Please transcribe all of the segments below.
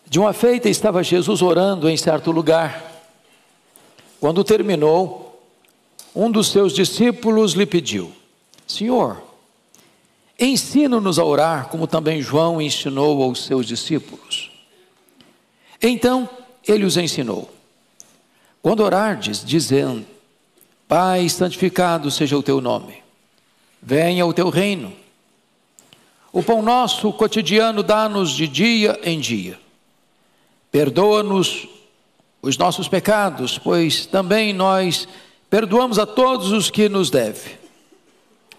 De uma feita estava Jesus orando em certo lugar. Quando terminou, um dos seus discípulos lhe pediu: Senhor, ensina-nos a orar, como também João ensinou aos seus discípulos. Então ele os ensinou: quando orardes, dizendo: Pai, santificado seja o teu nome, venha o teu reino. O pão nosso cotidiano dá-nos de dia em dia. Perdoa-nos os nossos pecados, pois também nós perdoamos a todos os que nos devem.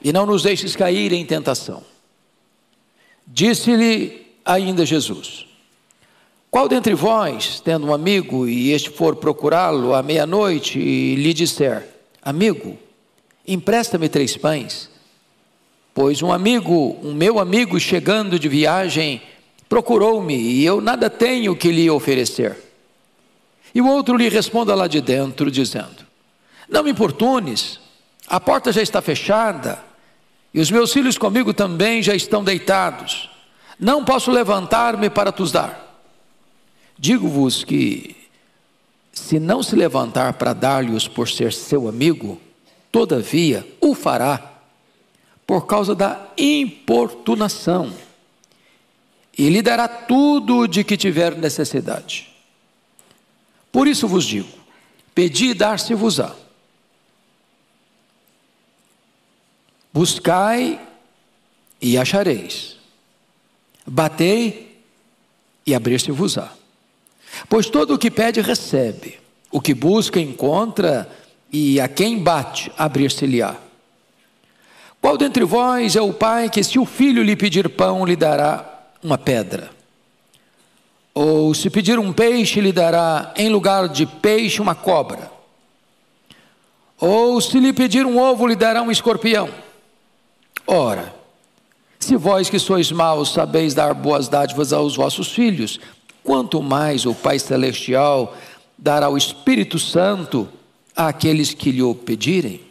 E não nos deixes cair em tentação. Disse-lhe ainda Jesus: qual dentre vós, tendo um amigo, e este for procurá-lo à meia-noite, e lhe disser: amigo, empresta-me 3 pães, pois um meu amigo, chegando de viagem, procurou-me, e eu nada tenho que lhe oferecer. E o outro lhe responda lá de dentro, dizendo: não me importunes, a porta já está fechada, e os meus filhos comigo também já estão deitados, não posso levantar-me para te dar. Digo-vos que, se não se levantar para dar-lhes por ser seu amigo, todavia o fará, por causa da importunação, e lhe dará tudo de que tiver necessidade. Por isso vos digo: pedi e dar-se-vos-á. Buscai e achareis. Batei e abrir-se-vos-á. Pois todo o que pede recebe, o que busca encontra, e a quem bate abrir-se-lhe-á. Qual dentre vós é o pai que, se o filho lhe pedir pão, lhe dará uma pedra? Ou se pedir um peixe, lhe dará em lugar de peixe uma cobra? Ou se lhe pedir um ovo, lhe dará um escorpião? Ora, se vós que sois maus sabeis dar boas dádivas aos vossos filhos, quanto mais o Pai Celestial dará o Espírito Santo àqueles que lhe o pedirem?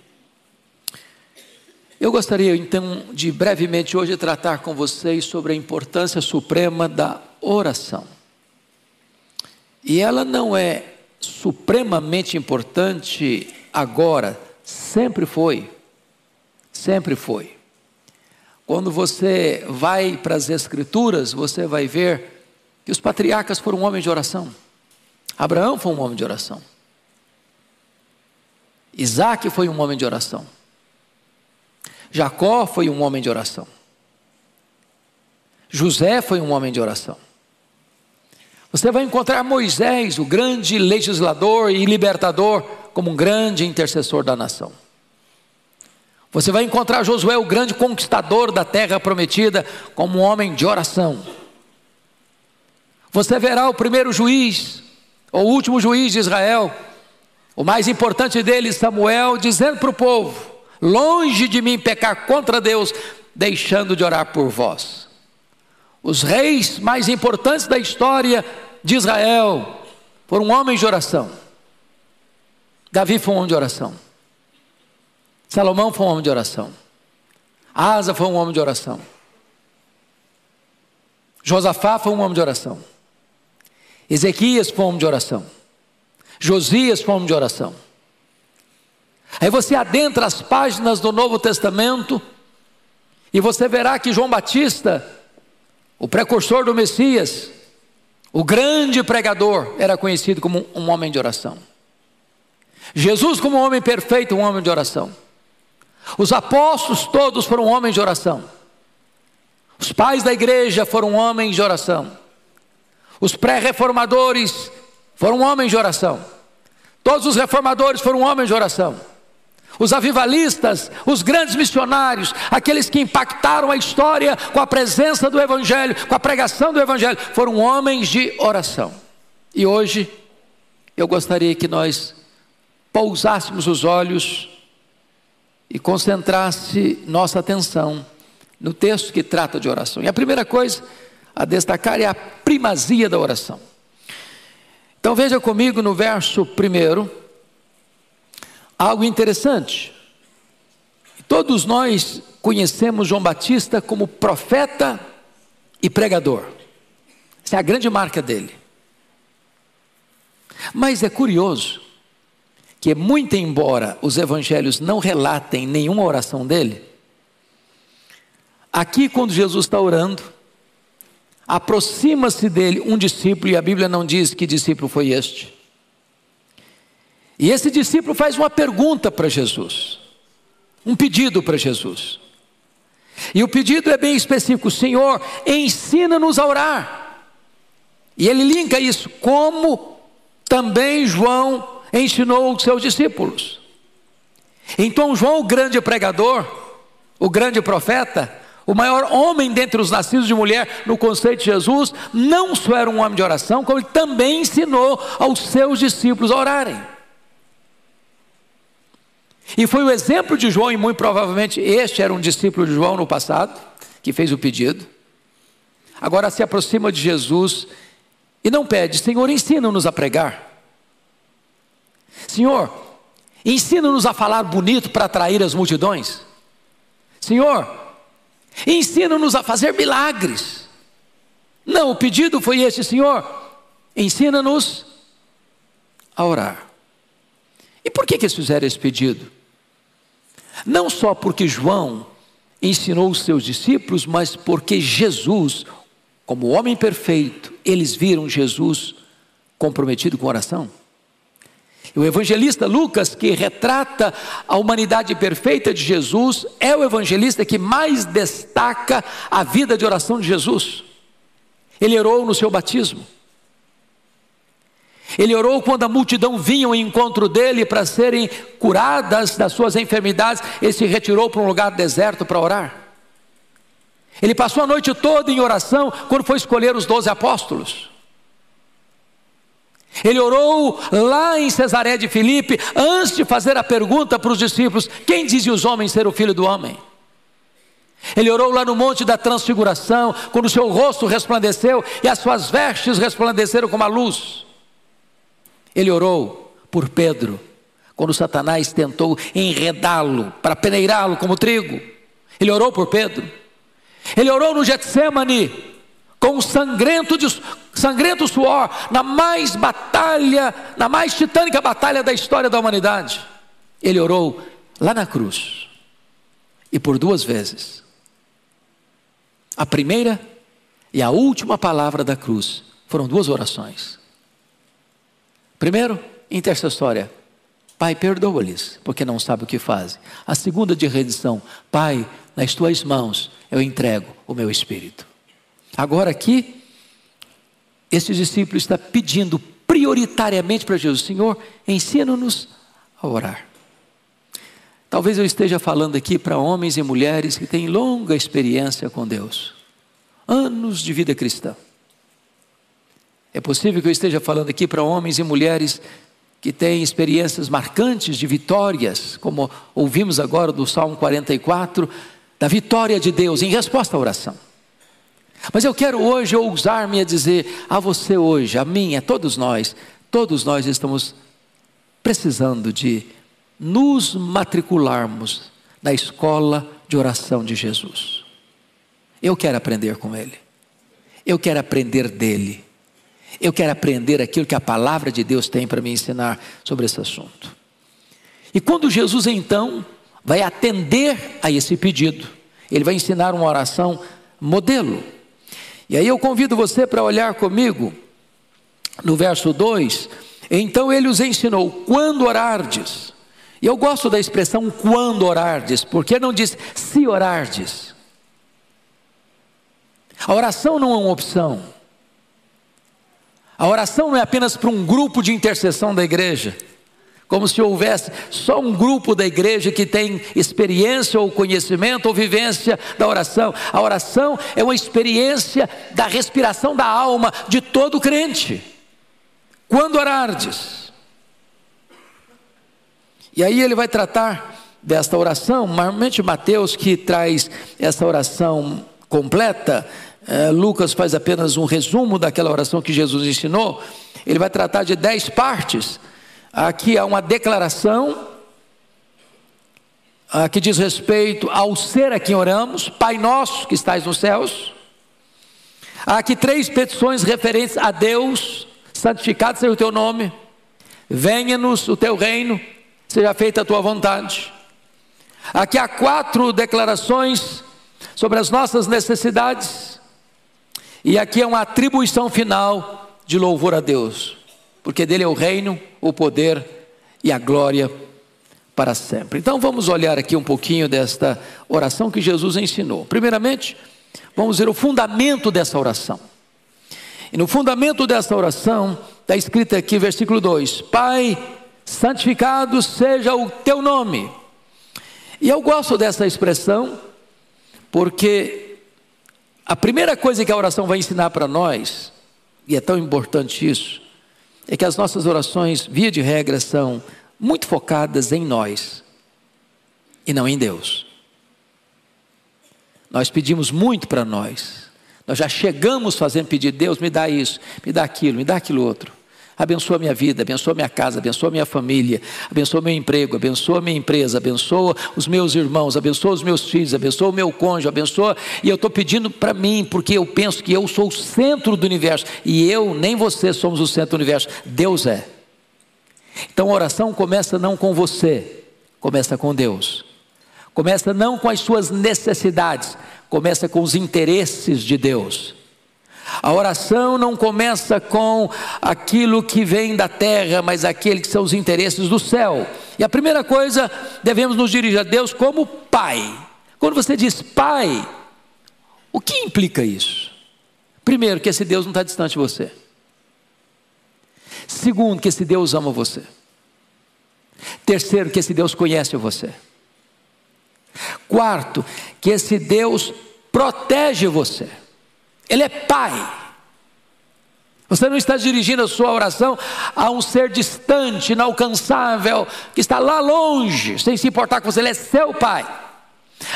Eu gostaria então de brevemente hoje tratar com vocês sobre a importância suprema da oração. E ela não é supremamente importante agora, sempre foi. Sempre foi. Quando você vai para as Escrituras, você vai ver que os patriarcas foram homens de oração. Abraão foi um homem de oração. Isaac foi um homem de oração. Jacó foi um homem de oração. José foi um homem de oração. Você vai encontrar Moisés, o grande legislador e libertador, como um grande intercessor da nação. Você vai encontrar Josué, o grande conquistador da terra prometida, como um homem de oração. Você verá o primeiro juiz, ou o último juiz de Israel, o mais importante deles, Samuel, dizendo para o povo: longe de mim pecar contra Deus, deixando de orar por vós. Os reis mais importantes da história de Israel foram homens de oração. Davi foi um homem de oração. Salomão foi um homem de oração. Asa foi um homem de oração. Josafá foi um homem de oração. Ezequias foi um homem de oração. Josias foi um homem de oração. Aí você adentra as páginas do Novo Testamento e você verá que João Batista, o precursor do Messias, o grande pregador, era conhecido como um homem de oração. Jesus, como um homem perfeito, um homem de oração. Os apóstolos todos foram homens de oração. Os pais da igreja foram homens de oração. Os pré-reformadores foram homens de oração. Todos os reformadores foram homens de oração. Os avivalistas, os grandes missionários, aqueles que impactaram a história com a presença do Evangelho, com a pregação do Evangelho, foram homens de oração. E hoje, eu gostaria que nós pousássemos os olhos e concentrasse nossa atenção no texto que trata de oração. E a primeira coisa a destacar é a primazia da oração. Então veja comigo no verso 1, algo interessante. Todos nós conhecemos João Batista como profeta e pregador. Essa é a grande marca dele. Mas é curioso que, muito embora os evangelhos não relatem nenhuma oração dele, aqui quando Jesus está orando, aproxima-se dele um discípulo, e a Bíblia não diz que discípulo foi este. E esse discípulo faz uma pergunta para Jesus, um pedido para Jesus. E o pedido é bem específico: Senhor, ensina-nos a orar. E ele linka isso, como também João ensinou os seus discípulos. Então João, o grande pregador, o grande profeta, o maior homem dentre os nascidos de mulher no conceito de Jesus, não só era um homem de oração, como ele também ensinou aos seus discípulos a orarem. E foi o exemplo de João, e muito provavelmente este era um discípulo de João no passado, que fez o pedido. Agora se aproxima de Jesus e não pede: Senhor, ensina-nos a pregar. Senhor, ensina-nos a falar bonito para atrair as multidões. Senhor, ensina-nos a fazer milagres. Não, o pedido foi este: Senhor, ensina-nos a orar. E por que eles fizeram esse pedido? Não só porque João ensinou os seus discípulos, mas porque Jesus, como homem perfeito, eles viram Jesus comprometido com oração. O evangelista Lucas, que retrata a humanidade perfeita de Jesus, é o evangelista que mais destaca a vida de oração de Jesus. Ele orou no seu batismo. Ele orou quando a multidão vinha ao encontro dele para serem curadas das suas enfermidades. Ele se retirou para um lugar deserto para orar. Ele passou a noite toda em oração quando foi escolher os 12 apóstolos. Ele orou lá em Cesareia de Filipe, antes de fazer a pergunta para os discípulos: quem dizem os homens ser o Filho do Homem? Ele orou lá no Monte da Transfiguração, quando o seu rosto resplandeceu e as suas vestes resplandeceram como a luz. Ele orou por Pedro, quando Satanás tentou enredá-lo para peneirá-lo como trigo. Ele orou por Pedro. Ele orou no Getsêmani, com sangrento suor, na mais titânica batalha da história da humanidade. Ele orou lá na cruz, e por 2 vezes. A primeira e a última palavra da cruz foram 2 orações. Primeiro, intercessória: Pai, perdoa-lhes, porque não sabem o que fazem. A segunda, de rendição: Pai, nas tuas mãos eu entrego o meu espírito. Agora aqui, esse discípulo está pedindo prioritariamente para Jesus: Senhor, ensina-nos a orar. Talvez eu esteja falando aqui para homens e mulheres que têm longa experiência com Deus, anos de vida cristã. É possível que eu esteja falando aqui para homens e mulheres que têm experiências marcantes de vitórias, como ouvimos agora do Salmo 44, da vitória de Deus em resposta à oração. Mas eu quero hoje ousar-me a dizer a você hoje, a mim, a todos nós estamos precisando de nos matricularmos na escola de oração de Jesus. Eu quero aprender com Ele, eu quero aprender dEle, eu quero aprender aquilo que a palavra de Deus tem para me ensinar sobre esse assunto. E quando Jesus então vai atender a esse pedido, Ele vai ensinar uma oração modelo. E aí eu convido você para olhar comigo no verso 2. Então Ele os ensinou: quando orardes. E eu gosto da expressão quando orardes, porque não diz se orardes. A oração não é uma opção. A oração não é apenas para um grupo de intercessão da igreja, como se houvesse só um grupo da igreja que tem experiência ou conhecimento ou vivência da oração. A oração é uma experiência da respiração da alma de todo crente. Quando orardes. E aí ele vai tratar desta oração, normalmente Mateus que traz essa oração completa, Lucas faz apenas um resumo daquela oração que Jesus ensinou. Ele vai tratar de 10 partes. Aqui há uma declaração que diz respeito ao ser a quem oramos: Pai nosso que estais nos céus. Há aqui 3 petições referentes a Deus: santificado seja o teu nome. venha-nos o teu reino, seja feita a tua vontade. Aqui há 4 declarações sobre as nossas necessidades, e aqui é uma atribuição final de louvor a Deus, porque dele é o reino, o poder e a glória para sempre. Então vamos olhar aqui um pouquinho desta oração que Jesus ensinou. Primeiramente, vamos ver o fundamento dessa oração. E no fundamento dessa oração, está escrito aqui, versículo 2: Pai, santificado seja o teu nome. E eu gosto dessa expressão, porque a primeira coisa que a oração vai ensinar para nós, e é tão importante isso, é que as nossas orações, via de regra, são muito focadas em nós, e não em Deus. Nós pedimos muito para nós. Nós já chegamos fazendo pedido: Deus, me dá isso, me dá aquilo outro. Abençoa a minha vida, abençoa a minha casa, abençoa a minha família, abençoa meu emprego, abençoa a minha empresa, abençoa os meus irmãos, abençoa os meus filhos, abençoa o meu cônjuge, abençoa. E eu estou pedindo para mim, porque eu penso que eu sou o centro do universo. E eu, nem você, somos o centro do universo. Deus é. Então a oração começa não com você, começa com Deus. Começa não com as suas necessidades, começa com os interesses de Deus. A oração não começa com aquilo que vem da terra, mas aquele que são os interesses do céu. E a primeira coisa, devemos nos dirigir a Deus como Pai. Quando você diz Pai, o que implica isso? Primeiro, que esse Deus não está distante de você. Segundo, que esse Deus ama você. Terceiro, que esse Deus conhece você. Quarto, que esse Deus protege você. Ele é Pai. Você não está dirigindo a sua oração a um ser distante, inalcançável, que está lá longe, sem se importar com você. Ele é seu Pai.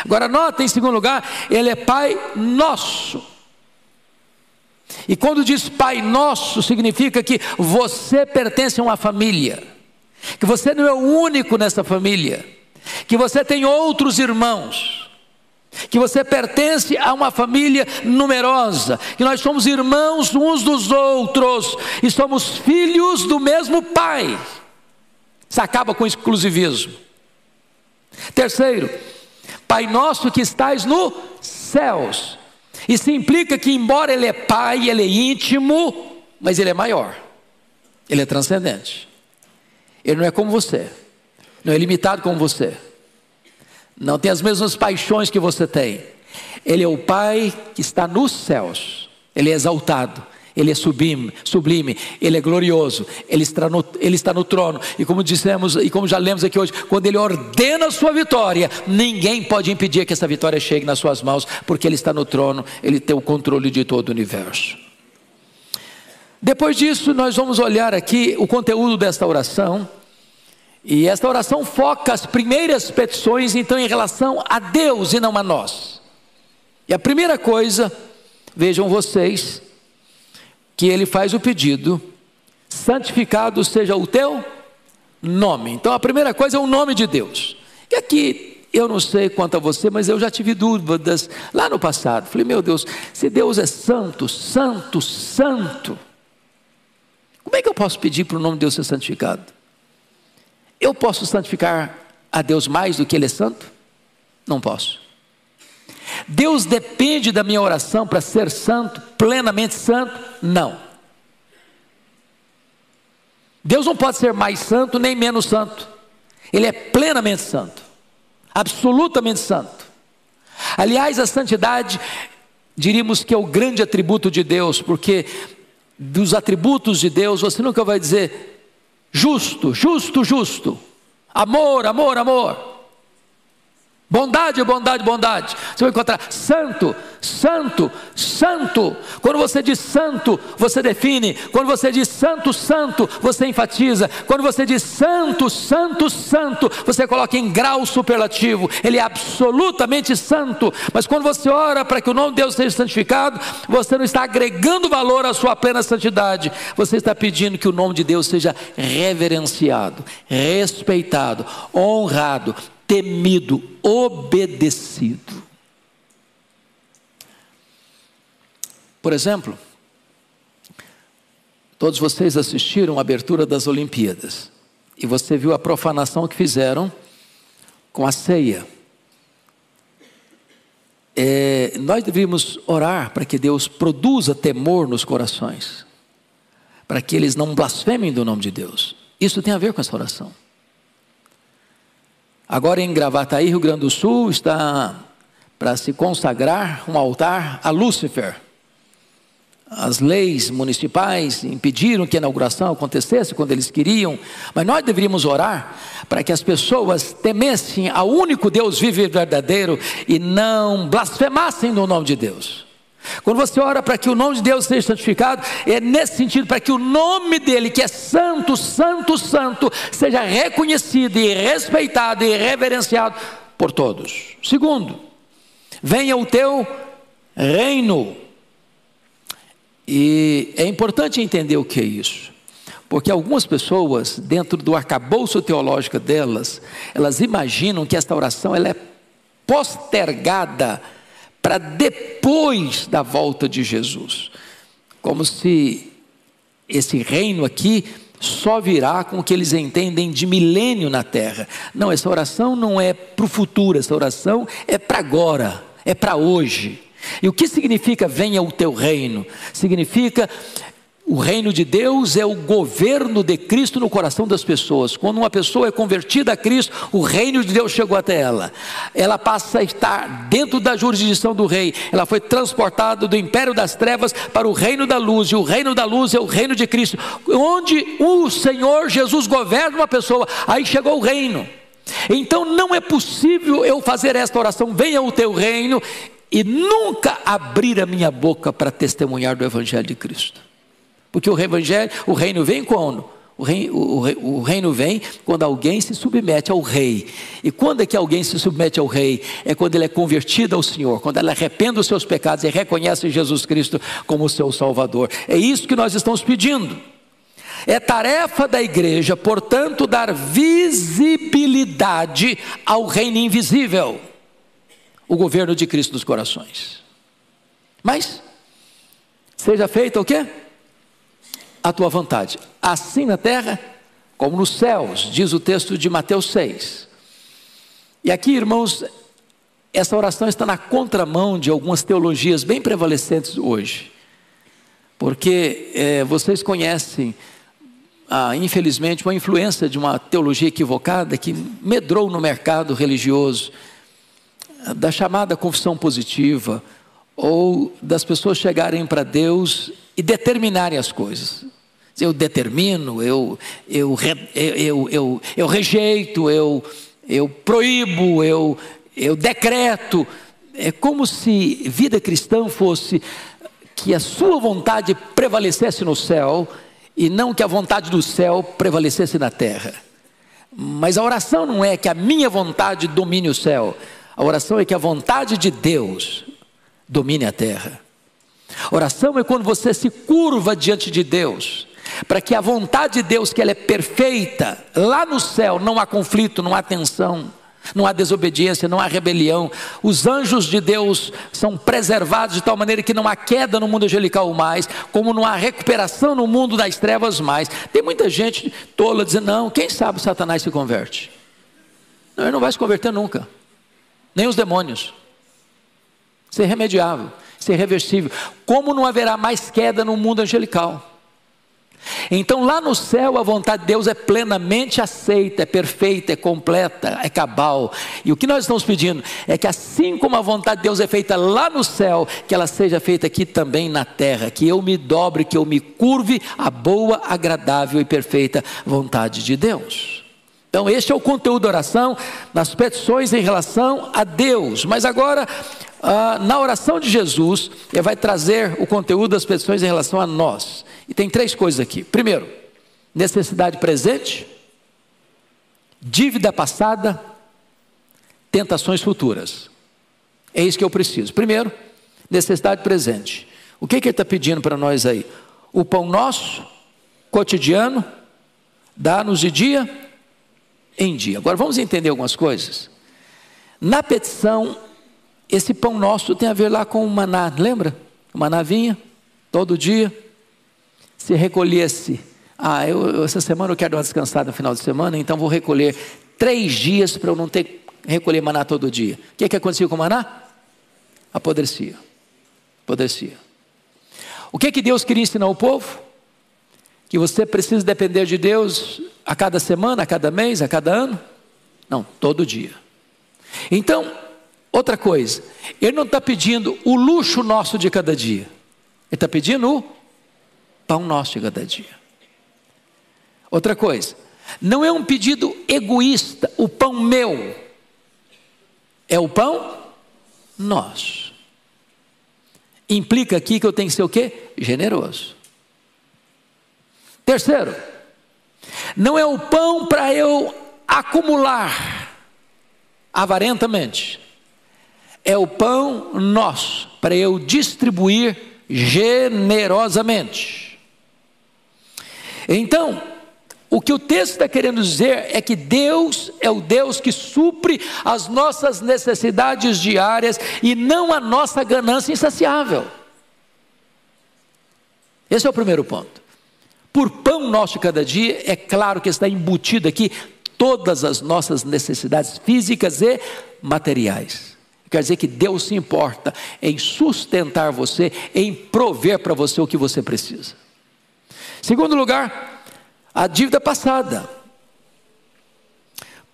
Agora nota, em segundo lugar, Ele é Pai nosso. E quando diz Pai nosso, significa que você pertence a uma família, que você não é o único nessa família, que você tem outros irmãos, que você pertence a uma família numerosa, que nós somos irmãos uns dos outros, e somos filhos do mesmo Pai. Isso acaba com o exclusivismo. Terceiro, Pai nosso que estais nos céus. Isso implica que, embora Ele é Pai, Ele é íntimo, mas Ele é maior, Ele é transcendente. Ele não é como você, não é limitado como você, não tem as mesmas paixões que você tem. Ele é o Pai que está nos céus. Ele é exaltado, Ele é sublime, Ele é glorioso, Ele está no trono. E como dissemos, e como já lemos aqui hoje, quando Ele ordena a sua vitória, ninguém pode impedir que essa vitória chegue nas suas mãos, porque Ele está no trono, Ele tem o controle de todo o universo. Depois disso, nós vamos olhar aqui o conteúdo desta oração. E esta oração foca as primeiras petições, então, em relação a Deus e não a nós. E a primeira coisa, vejam vocês, que ele faz o pedido: santificado seja o teu nome. Então a primeira coisa é o nome de Deus. E aqui, eu não sei quanto a você, mas eu já tive dúvidas lá no passado. Falei: meu Deus, se Deus é santo, santo, santo, como é que eu posso pedir para o nome de Deus ser santificado? Eu posso santificar a Deus mais do que Ele é santo? Não posso. Deus depende da minha oração para ser santo, plenamente santo? Não. Deus não pode ser mais santo nem menos santo. Ele é plenamente santo, absolutamente santo. Aliás, a santidade, diríamos que é o grande atributo de Deus, porque dos atributos de Deus, você nunca vai dizer justo, justo, justo, amor, amor, amor, bondade, bondade, bondade. Você vai encontrar santo, santo, santo. Quando você diz santo, você define. Quando você diz santo, santo, você enfatiza. Quando você diz santo, santo, santo, você coloca em grau superlativo. Ele é absolutamente santo. Mas quando você ora para que o nome de Deus seja santificado, você não está agregando valor à sua plena santidade. Você está pedindo que o nome de Deus seja reverenciado, respeitado, honrado, temido, obedecido. Por exemplo, Todos vocês assistiram a abertura das Olimpíadas. E você viu a profanação que fizeram com a ceia. Nós deveríamos orar para que Deus produza temor nos corações, para que eles não blasfemem do nome de Deus. Isso tem a ver com essa oração. Agora em Gravataí, Rio Grande do Sul, está para se consagrar um altar a Lúcifer. As leis municipais impediram que a inauguração acontecesse quando eles queriam, mas nós deveríamos orar para que as pessoas temessem ao único Deus vivo e verdadeiro e não blasfemassem no nome de Deus. Quando você ora para que o nome de Deus seja santificado, é nesse sentido, para que o nome dele, que é santo, santo, santo, seja reconhecido e respeitado e reverenciado por todos. Segundo, venha o teu reino. E é importante entender o que é isso, porque algumas pessoas, dentro do arcabouço teológico delas, elas imaginam que esta oração ela é postergada para depois da volta de Jesus, como se esse reino aqui só virá com o que eles entendem de milênio na terra. Não, essa oração não é para o futuro, essa oração é para agora, é para hoje. E o que significa venha o teu reino? Significa o reino de Deus é o governo de Cristo no coração das pessoas. Quando uma pessoa é convertida a Cristo, o reino de Deus chegou até ela. Ela passa a estar dentro da jurisdição do rei. Ela foi transportada do império das trevas para o reino da luz. E o reino da luz é o reino de Cristo, onde o Senhor Jesus governa uma pessoa. Aí chegou o reino. Então não é possível eu fazer esta oração, venha o teu reino, e nunca abrir a minha boca para testemunhar do Evangelho de Cristo. Porque o reino vem quando? O reino vem quando alguém se submete ao rei. E quando é que alguém se submete ao rei? É quando ele é convertido ao Senhor, quando ele arrepende os seus pecados e reconhece Jesus Cristo como seu Salvador. É isso que nós estamos pedindo. É tarefa da igreja, portanto, dar visibilidade ao reino invisível, o governo de Cristo nos corações. Mas seja feita o quê? A tua vontade, assim na terra como nos céus, diz o texto de Mateus 6. E aqui, irmãos, essa oração está na contramão de algumas teologias bem prevalecentes hoje, porque vocês conhecem, infelizmente, uma influência de uma teologia equivocada que medrou no mercado religioso, da chamada confissão positiva, ou das pessoas chegarem para Deus e determinarem as coisas. Eu determino, eu rejeito, eu proíbo, eu decreto. É como se vida cristã fosse que a sua vontade prevalecesse no céu e não que a vontade do céu prevalecesse na terra. Mas a oração não é que a minha vontade domine o céu. A oração é que a vontade de Deus domine a terra. Oração é quando você se curva diante de Deus, para que a vontade de Deus, que ela é perfeita, lá no céu não há conflito, não há tensão, não há desobediência, não há rebelião. Os anjos de Deus são preservados de tal maneira que não há queda no mundo angelical mais, como não há recuperação no mundo das trevas mais. Tem muita gente tola dizendo, não, quem sabe Satanás se converte? Não, ele não vai se converter nunca. Nem os demônios. Isso é irremediável, isso é irreversível. Como não haverá mais queda no mundo angelical? Então lá no céu a vontade de Deus é plenamente aceita, é perfeita, é completa, é cabal. E o que nós estamos pedindo é que assim como a vontade de Deus é feita lá no céu, que ela seja feita aqui também na terra, que eu me dobre, que eu me curve à boa, agradável e perfeita vontade de Deus. Então este é o conteúdo da oração, nas petições em relação a Deus. Mas agora, na oração de Jesus, ele vai trazer o conteúdo das petições em relação a nós. E tem 3 coisas aqui. Primeiro, necessidade presente, dívida passada, tentações futuras. É isso que eu preciso. Primeiro, necessidade presente. O que ele está pedindo para nós aí? O pão nosso, cotidiano, dá-nos de dia em dia. Agora vamos entender algumas coisas. Na petição, esse pão nosso tem a ver lá com o maná, lembra? O maná vinha todo dia. se recolhesse, essa semana eu quero dar uma descansada no final de semana, então vou recolher 3 dias para eu não ter que recolher maná todo dia. O que acontecia com o maná? Apodrecia. O que Deus queria ensinar ao povo? Que você precisa depender de Deus a cada semana, a cada mês, a cada ano? Não, todo dia. Então, outra coisa, Ele não está pedindo o luxo nosso de cada dia. Ele está pedindo o pão nosso de cada dia. Outra coisa, não é um pedido egoísta, o pão meu. É o pão nosso. Implica aqui que eu tenho que ser o quê? Generoso. Terceiro, não é o pão para eu acumular avarentamente. É o pão nosso para eu distribuir generosamente. Então, o que o texto está querendo dizer é que Deus é o Deus que supre as nossas necessidades diárias e não a nossa ganância insaciável. Esse é o primeiro ponto. Por pão nosso de cada dia, é claro que está embutido aqui todas as nossas necessidades físicas e materiais. Quer dizer que Deus se importa em sustentar você, em prover para você o que você precisa. Segundo lugar, a dívida passada,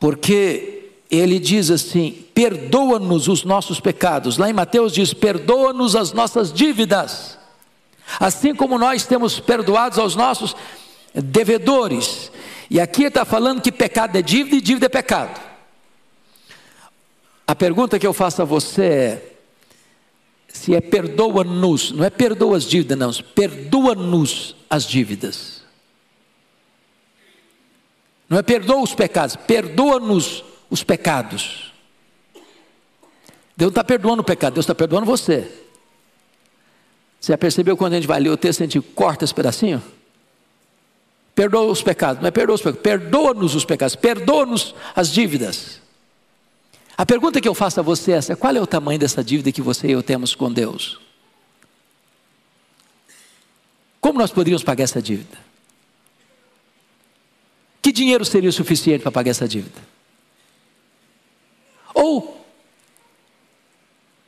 porque ele diz assim: perdoa-nos os nossos pecados. Lá em Mateus diz: perdoa-nos as nossas dívidas, assim como nós temos perdoados aos nossos devedores. E aqui está falando que pecado é dívida e dívida é pecado. A pergunta que eu faço a você é: se é perdoa-nos, não é perdoa as dívidas não, perdoa-nos as dívidas. Não é perdoa os pecados, perdoa-nos os pecados. Deus não está perdoando o pecado, Deus está perdoando você. Você já percebeu quando a gente vai ler o texto, a gente corta esse pedacinho? Perdoa os pecados, não é perdoa os pecados, perdoa-nos os pecados, perdoa-nos as dívidas. A pergunta que eu faço a você é essa: qual é o tamanho dessa dívida que você e eu temos com Deus? Como nós poderíamos pagar essa dívida? Que dinheiro seria o suficiente para pagar essa dívida? Ou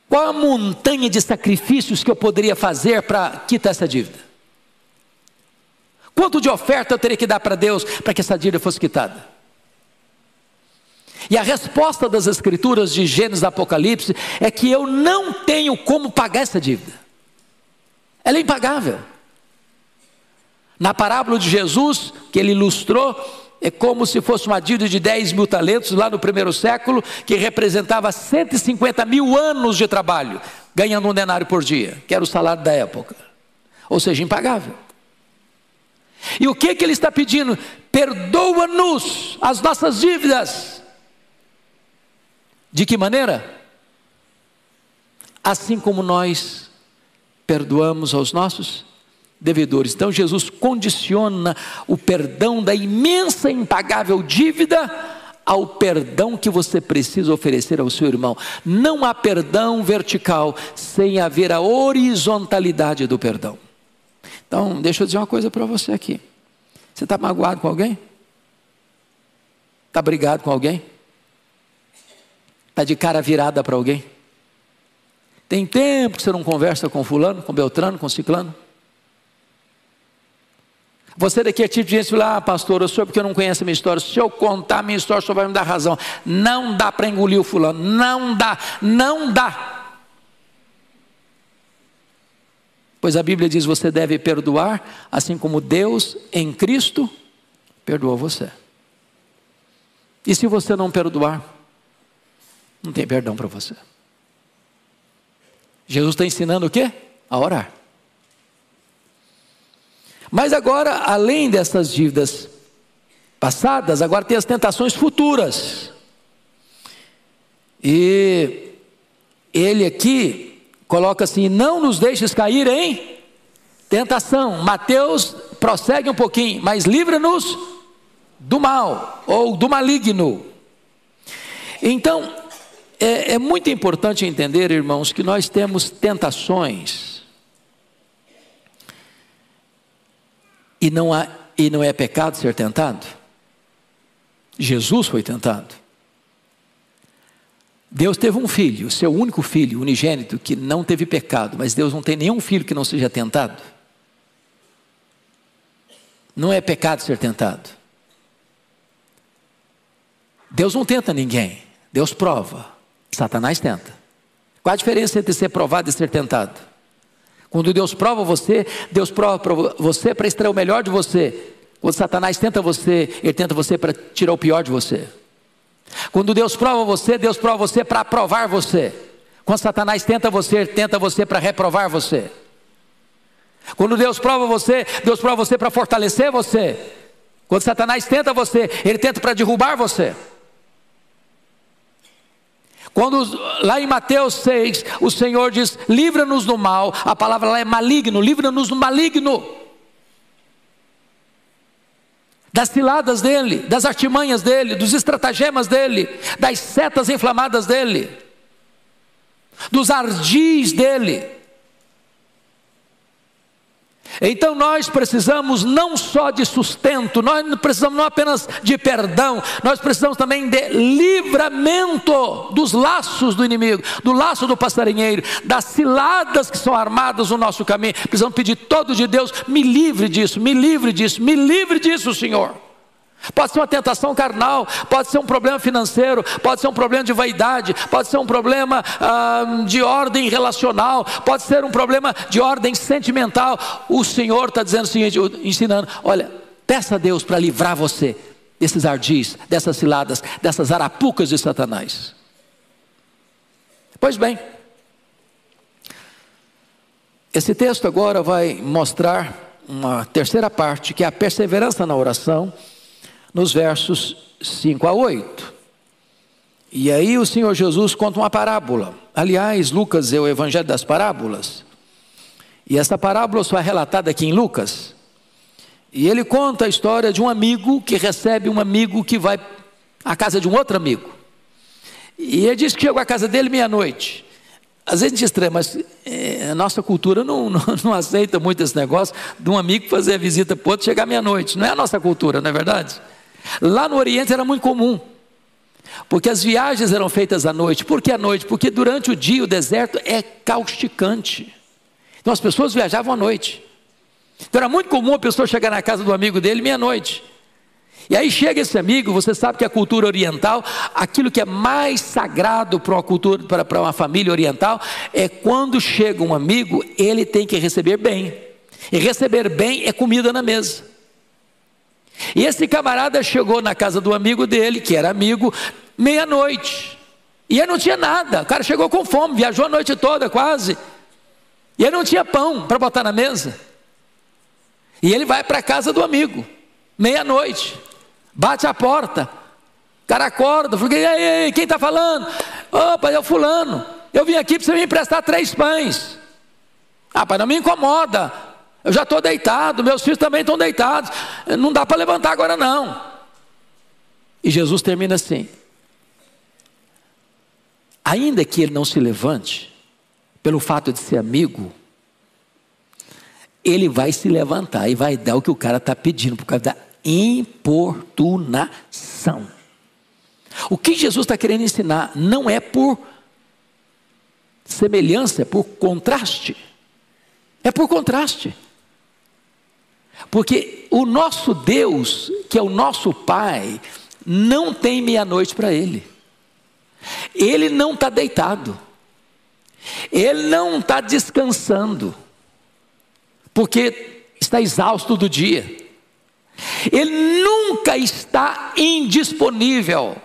qual a montanha de sacrifícios que eu poderia fazer para quitar essa dívida? Quanto de oferta eu teria que dar para Deus para que essa dívida fosse quitada? E a resposta das Escrituras de Gênesis e Apocalipse é que eu não tenho como pagar essa dívida. Ela é impagável. Na parábola de Jesus, que ele ilustrou, é como se fosse uma dívida de 10.000 talentos lá no primeiro século, que representava 150 mil anos de trabalho, ganhando 1 denário por dia, que era o salário da época. Ou seja, impagável. E o que ele está pedindo? Perdoa-nos as nossas dívidas. De que maneira? Assim como nós perdoamos aos nossos devedores. Então Jesus condiciona o perdão da imensa e impagável dívida ao perdão que você precisa oferecer ao seu irmão. Não há perdão vertical sem haver a horizontalidade do perdão. Então deixa eu dizer uma coisa para você aqui: você está magoado com alguém? Está brigado com alguém? Está de cara virada para alguém? Tem tempo que você não conversa com fulano, com Beltrano, com ciclano? Você daqui é tipo de gente que fala: pastor, o senhor porque não conhece a minha história, se eu contar a minha história, o senhor vai me dar razão. Não dá para engolir o fulano, não dá. Pois a Bíblia diz: você deve perdoar, assim como Deus em Cristo perdoou você. E se você não perdoar, não tem perdão para você. Jesus está ensinando o quê? A orar. Mas agora, além dessas dívidas passadas, agora tem as tentações futuras. E ele aqui coloca assim: não nos deixes cair em tentação. Mateus prossegue um pouquinho: mas livra-nos do mal, ou do maligno. Então, é muito importante entender, irmãos, que nós temos tentações E não é pecado ser tentado? Jesus foi tentado. Deus teve um filho, seu único filho, unigênito, que não teve pecado. Mas Deus não tem nenhum filho que não seja tentado. Não é pecado ser tentado. Deus não tenta ninguém, Deus prova. Satanás tenta. Qual a diferença entre ser provado e ser tentado? Quando Deus prova você para extrair o melhor de você. Quando Satanás tenta você, ele tenta você para tirar o pior de você. Quando Deus prova você para aprovar você. Quando Satanás tenta você para reprovar você. Quando Deus prova você para fortalecer você. Quando Satanás tenta você, ele tenta para derrubar você. Quando lá em Mateus 6, o Senhor diz, livra-nos do mal, a palavra lá é maligno, livra-nos do maligno. Das ciladas dele, das artimanhas dele, dos estratagemas dele, das setas inflamadas dele, dos ardis dele. Então nós precisamos não só de sustento, nós precisamos não apenas de perdão, nós precisamos também de livramento dos laços do inimigo, do laço do passarinheiro, das ciladas que são armadas no nosso caminho. Precisamos pedir todo de Deus, me livre disso, me livre disso, me livre disso, Senhor. Pode ser uma tentação carnal, pode ser um problema financeiro, pode ser um problema de vaidade, pode ser um problema de ordem relacional, pode ser um problema de ordem sentimental. O Senhor está dizendo o seguinte, ensinando, olha, peça a Deus para livrar você desses ardis, dessas ciladas, dessas arapucas de Satanás. Pois bem, esse texto agora vai mostrar uma terceira parte, que é a perseverança na oração, nos versos 5 a 8. E aí o Senhor Jesus conta uma parábola. Aliás, Lucas é o evangelho das parábolas. E essa parábola só é relatada aqui em Lucas. E ele conta a história de um amigo que recebe um amigo que vai à casa de um outro amigo. E ele diz que chegou à casa dele meia-noite. Às vezes a gente estranha, mas a nossa cultura não aceita muito esse negócio de um amigo fazer a visita para o outro chegar meia-noite. Não é a nossa cultura, não é verdade? Lá no Oriente era muito comum, porque as viagens eram feitas à noite. Por que à noite? Porque durante o dia o deserto é causticante. Então as pessoas viajavam à noite. Então era muito comum a pessoa chegar na casa do amigo dele meia-noite. E aí chega esse amigo, você sabe que a cultura oriental, aquilo que é mais sagrado para uma cultura, para uma família oriental, é quando chega um amigo, ele tem que receber bem. E receber bem é comida na mesa. E esse camarada chegou na casa do amigo dele, que era amigo, meia-noite. E ele não tinha nada, o cara chegou com fome, viajou a noite toda quase. E ele não tinha pão para botar na mesa. E ele vai para a casa do amigo, meia-noite. Bate a porta, o cara acorda, fala, e aí, quem está falando? Opa, é o fulano, eu vim aqui para você me emprestar 3 pães. Ah, pai, não me incomoda, eu já estou deitado, meus filhos também estão deitados, não dá para levantar agora não. E Jesus termina assim, ainda que ele não se levante, pelo fato de ser amigo, ele vai se levantar e vai dar o que o cara está pedindo, por causa da importunação. O que Jesus está querendo ensinar não é por semelhança, é por contraste. É por contraste. Porque o nosso Deus, que é o nosso Pai, não tem meia-noite para Ele. Ele não está deitado. Ele não está descansando, porque está exausto do dia. Ele nunca está indisponível.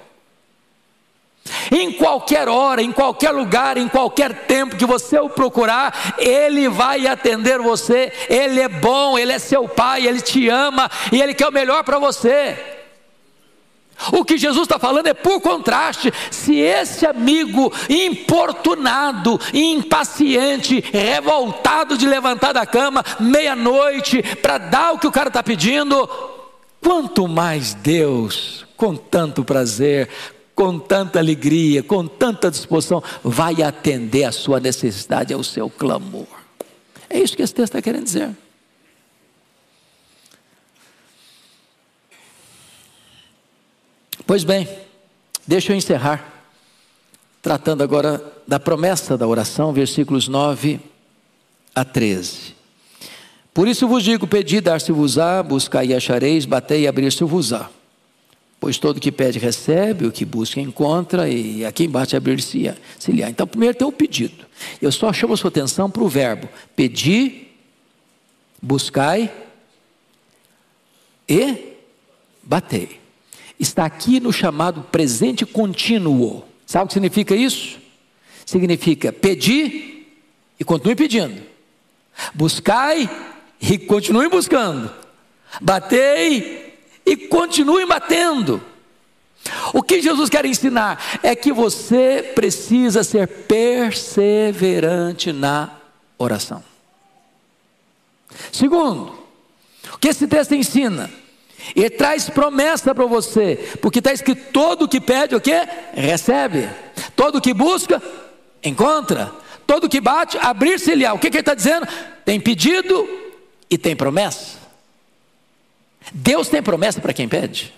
Em qualquer hora, em qualquer lugar, em qualquer tempo que você o procurar, Ele vai atender você. Ele é bom, Ele é seu Pai, Ele te ama e Ele quer o melhor para você. O que Jesus está falando é por contraste. Se esse amigo importunado, impaciente, revoltado de levantar da cama meia-noite para dar o que o cara está pedindo, quanto mais Deus, com tanto prazer, com tanta alegria, com tanta disposição, vai atender a sua necessidade, ao seu clamor. É isso que esse texto está querendo dizer. Pois bem, deixa eu encerrar, tratando agora da promessa da oração, versículos 9 a 13. Por isso vos digo, pedi, dar-se-vos-á, buscai e achareis, batei e abrir-se-vos-á. Pois todo que pede recebe, o que busca encontra, e a quem bate abrir-se-lhe-á. Então primeiro tem o pedido. Eu só chamo a sua atenção para o verbo pedi, buscai e batei. Está aqui no chamado presente contínuo. Sabe o que significa isso? Significa pedir e continue pedindo. Buscai e continue buscando. Batei e continue batendo. O que Jesus quer ensinar é que você precisa ser perseverante na oração. Segundo, o que esse texto ensina? Ele traz promessa para você, porque está escrito: todo que pede o quê? Recebe. Todo que busca, encontra. Todo que bate, abrir-se-lhe-á. O que ele está dizendo? Tem pedido e tem promessa. Deus tem promessa para quem pede.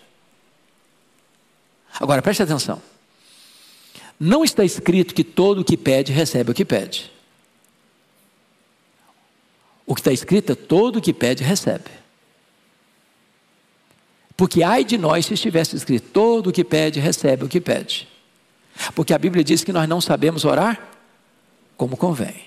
Agora preste atenção. Não está escrito que todo que pede recebe o que pede. O que está escrito é: todo que pede recebe. Porque ai de nós se estivesse escrito: todo o que pede, recebe o que pede. Porque a Bíblia diz que nós não sabemos orar como convém.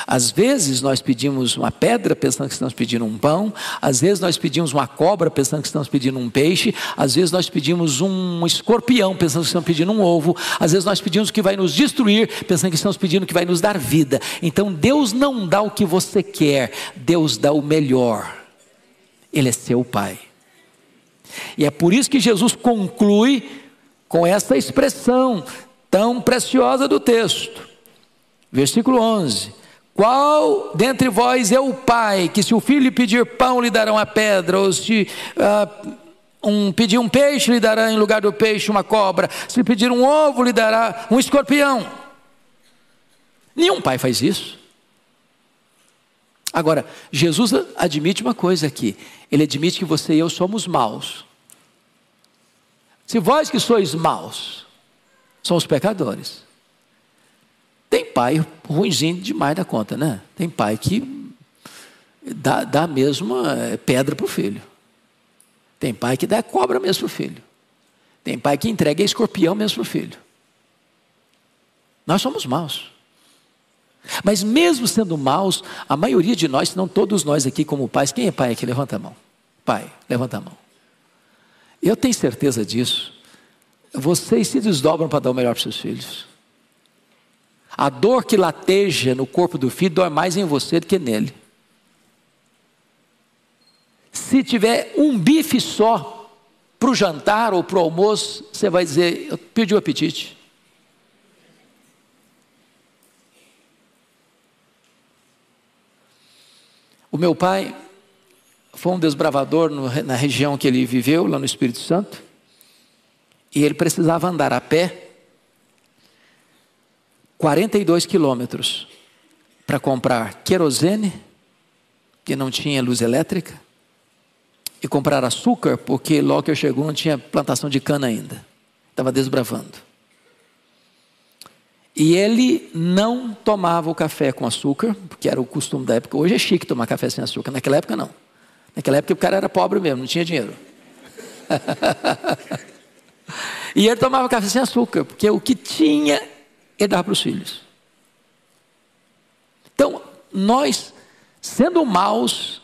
Às vezes nós pedimos uma pedra pensando que estamos pedindo um pão. Às vezes nós pedimos uma cobra pensando que estamos pedindo um peixe. Às vezes nós pedimos um escorpião pensando que estamos pedindo um ovo. Às vezes nós pedimos o que vai nos destruir pensando que estamos pedindo o que vai nos dar vida. Então Deus não dá o que você quer, Deus dá o melhor. Ele é seu Pai. E é por isso que Jesus conclui com essa expressão tão preciosa do texto. Versículo 11: qual dentre vós é o pai, que se o filho lhe pedir pão, lhe dará uma pedra? Ou se pedir um peixe, lhe dará em lugar do peixe uma cobra? Se lhe pedir um ovo, lhe dará um escorpião? Nenhum pai faz isso. Agora, Jesus admite uma coisa aqui. Ele admite que você e eu somos maus. Se vós que sois maus, são os pecadores. Tem pai ruinzinho demais da conta, né? Tem pai que dá mesmo pedra para o filho. Tem pai que dá cobra mesmo para o filho. Tem pai que entrega escorpião mesmo para o filho. Nós somos maus. Mas mesmo sendo maus, a maioria de nós, se não todos nós aqui como pais, quem é pai aqui? Levanta a mão. Pai, levanta a mão. Eu tenho certeza disso. Vocês se desdobram para dar o melhor para os seus filhos. A dor que lateja no corpo do filho dói mais em você do que nele. Se tiver um bife só para o jantar ou para o almoço, você vai dizer: eu perdi o apetite. O meu pai foi um desbravador na região que ele viveu, lá no Espírito Santo, e ele precisava andar a pé 42 quilômetros para comprar querosene, que não tinha luz elétrica, e comprar açúcar, porque logo que eu chegou não tinha plantação de cana ainda, estava desbravando. E ele não tomava o café com açúcar, porque era o costume da época. Hoje é chique tomar café sem açúcar, naquela época não. Naquela época o cara era pobre mesmo, não tinha dinheiro. E ele tomava café sem açúcar, porque o que tinha, ele dava para os filhos. Então, nós, sendo maus,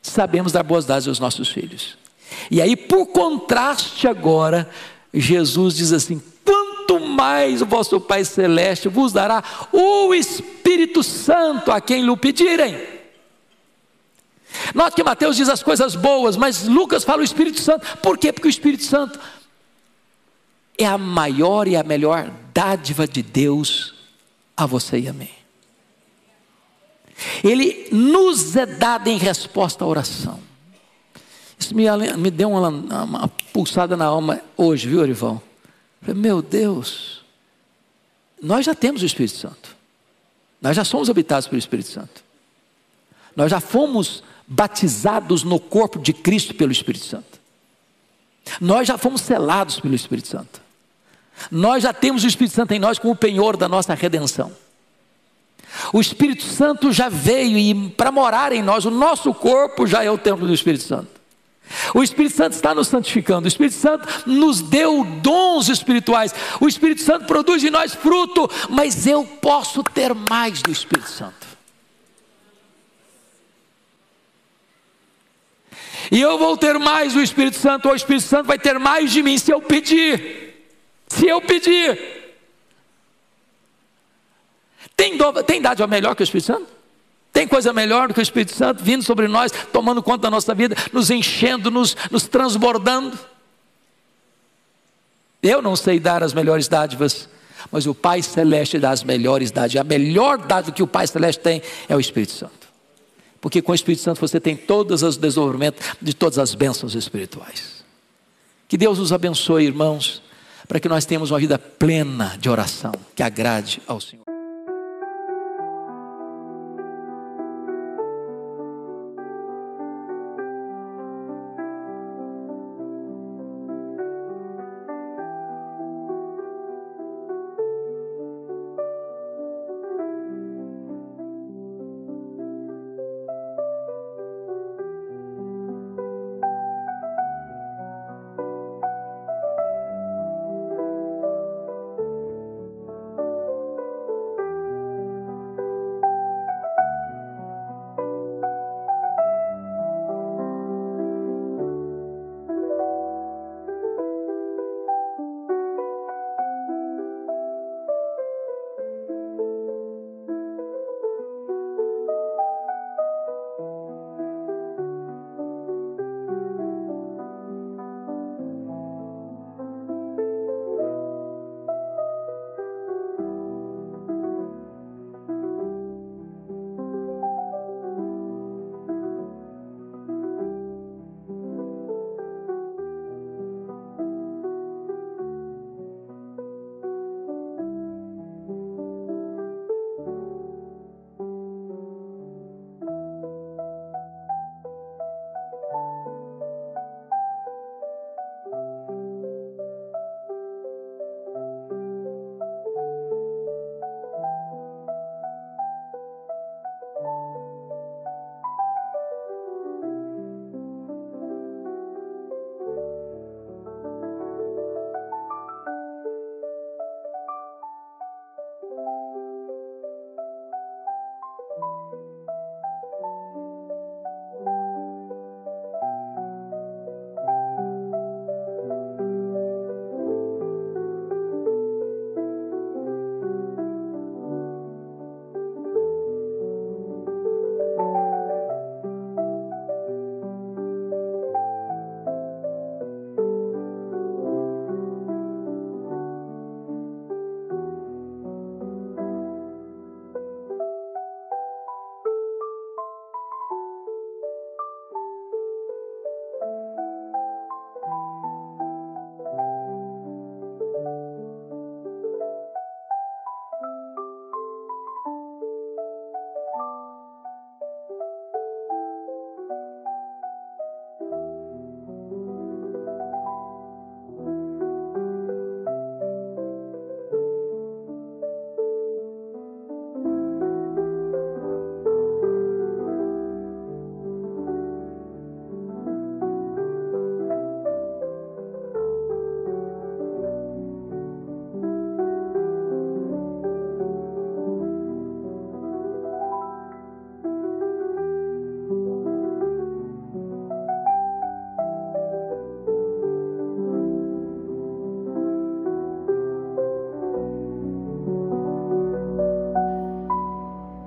sabemos dar boas dádivas aos nossos filhos. E aí, por contraste agora, Jesus diz assim: quanto mais o vosso Pai Celeste vos dará o Espírito Santo a quem lhe pedirem. Note que Mateus diz as coisas boas, mas Lucas fala o Espírito Santo. Por quê? Porque o Espírito Santo é a maior e a melhor dádiva de Deus a você e a mim. Ele nos é dado em resposta à oração. Isso me deu uma pulsada na alma hoje, viu, Orivão? Meu Deus, nós já temos o Espírito Santo. Nós já somos habitados pelo Espírito Santo. Nós já fomos batizados no corpo de Cristo pelo Espírito Santo. Nós já fomos selados pelo Espírito Santo. Nós já temos o Espírito Santo em nós como o penhor da nossa redenção. O Espírito Santo já veio para morar em nós. O nosso corpo já é o templo do Espírito Santo. O Espírito Santo está nos santificando. O Espírito Santo nos deu dons espirituais. O Espírito Santo produz em nós fruto. Mas eu posso ter mais do Espírito Santo. E eu vou ter mais do Espírito Santo, ou o Espírito Santo vai ter mais de mim, se eu pedir. Se eu pedir. Tem dádiva melhor que o Espírito Santo? Tem coisa melhor do que o Espírito Santo vindo sobre nós, tomando conta da nossa vida, nos enchendo, nos transbordando? Eu não sei dar as melhores dádivas, mas o Pai Celeste dá as melhores dádivas. A melhor dádiva que o Pai Celeste tem é o Espírito Santo. Porque com o Espírito Santo você tem todos os desenvolvimentos de todas as bênçãos espirituais. Que Deus nos abençoe, irmãos, para que nós tenhamos uma vida plena de oração, que agrade ao Senhor.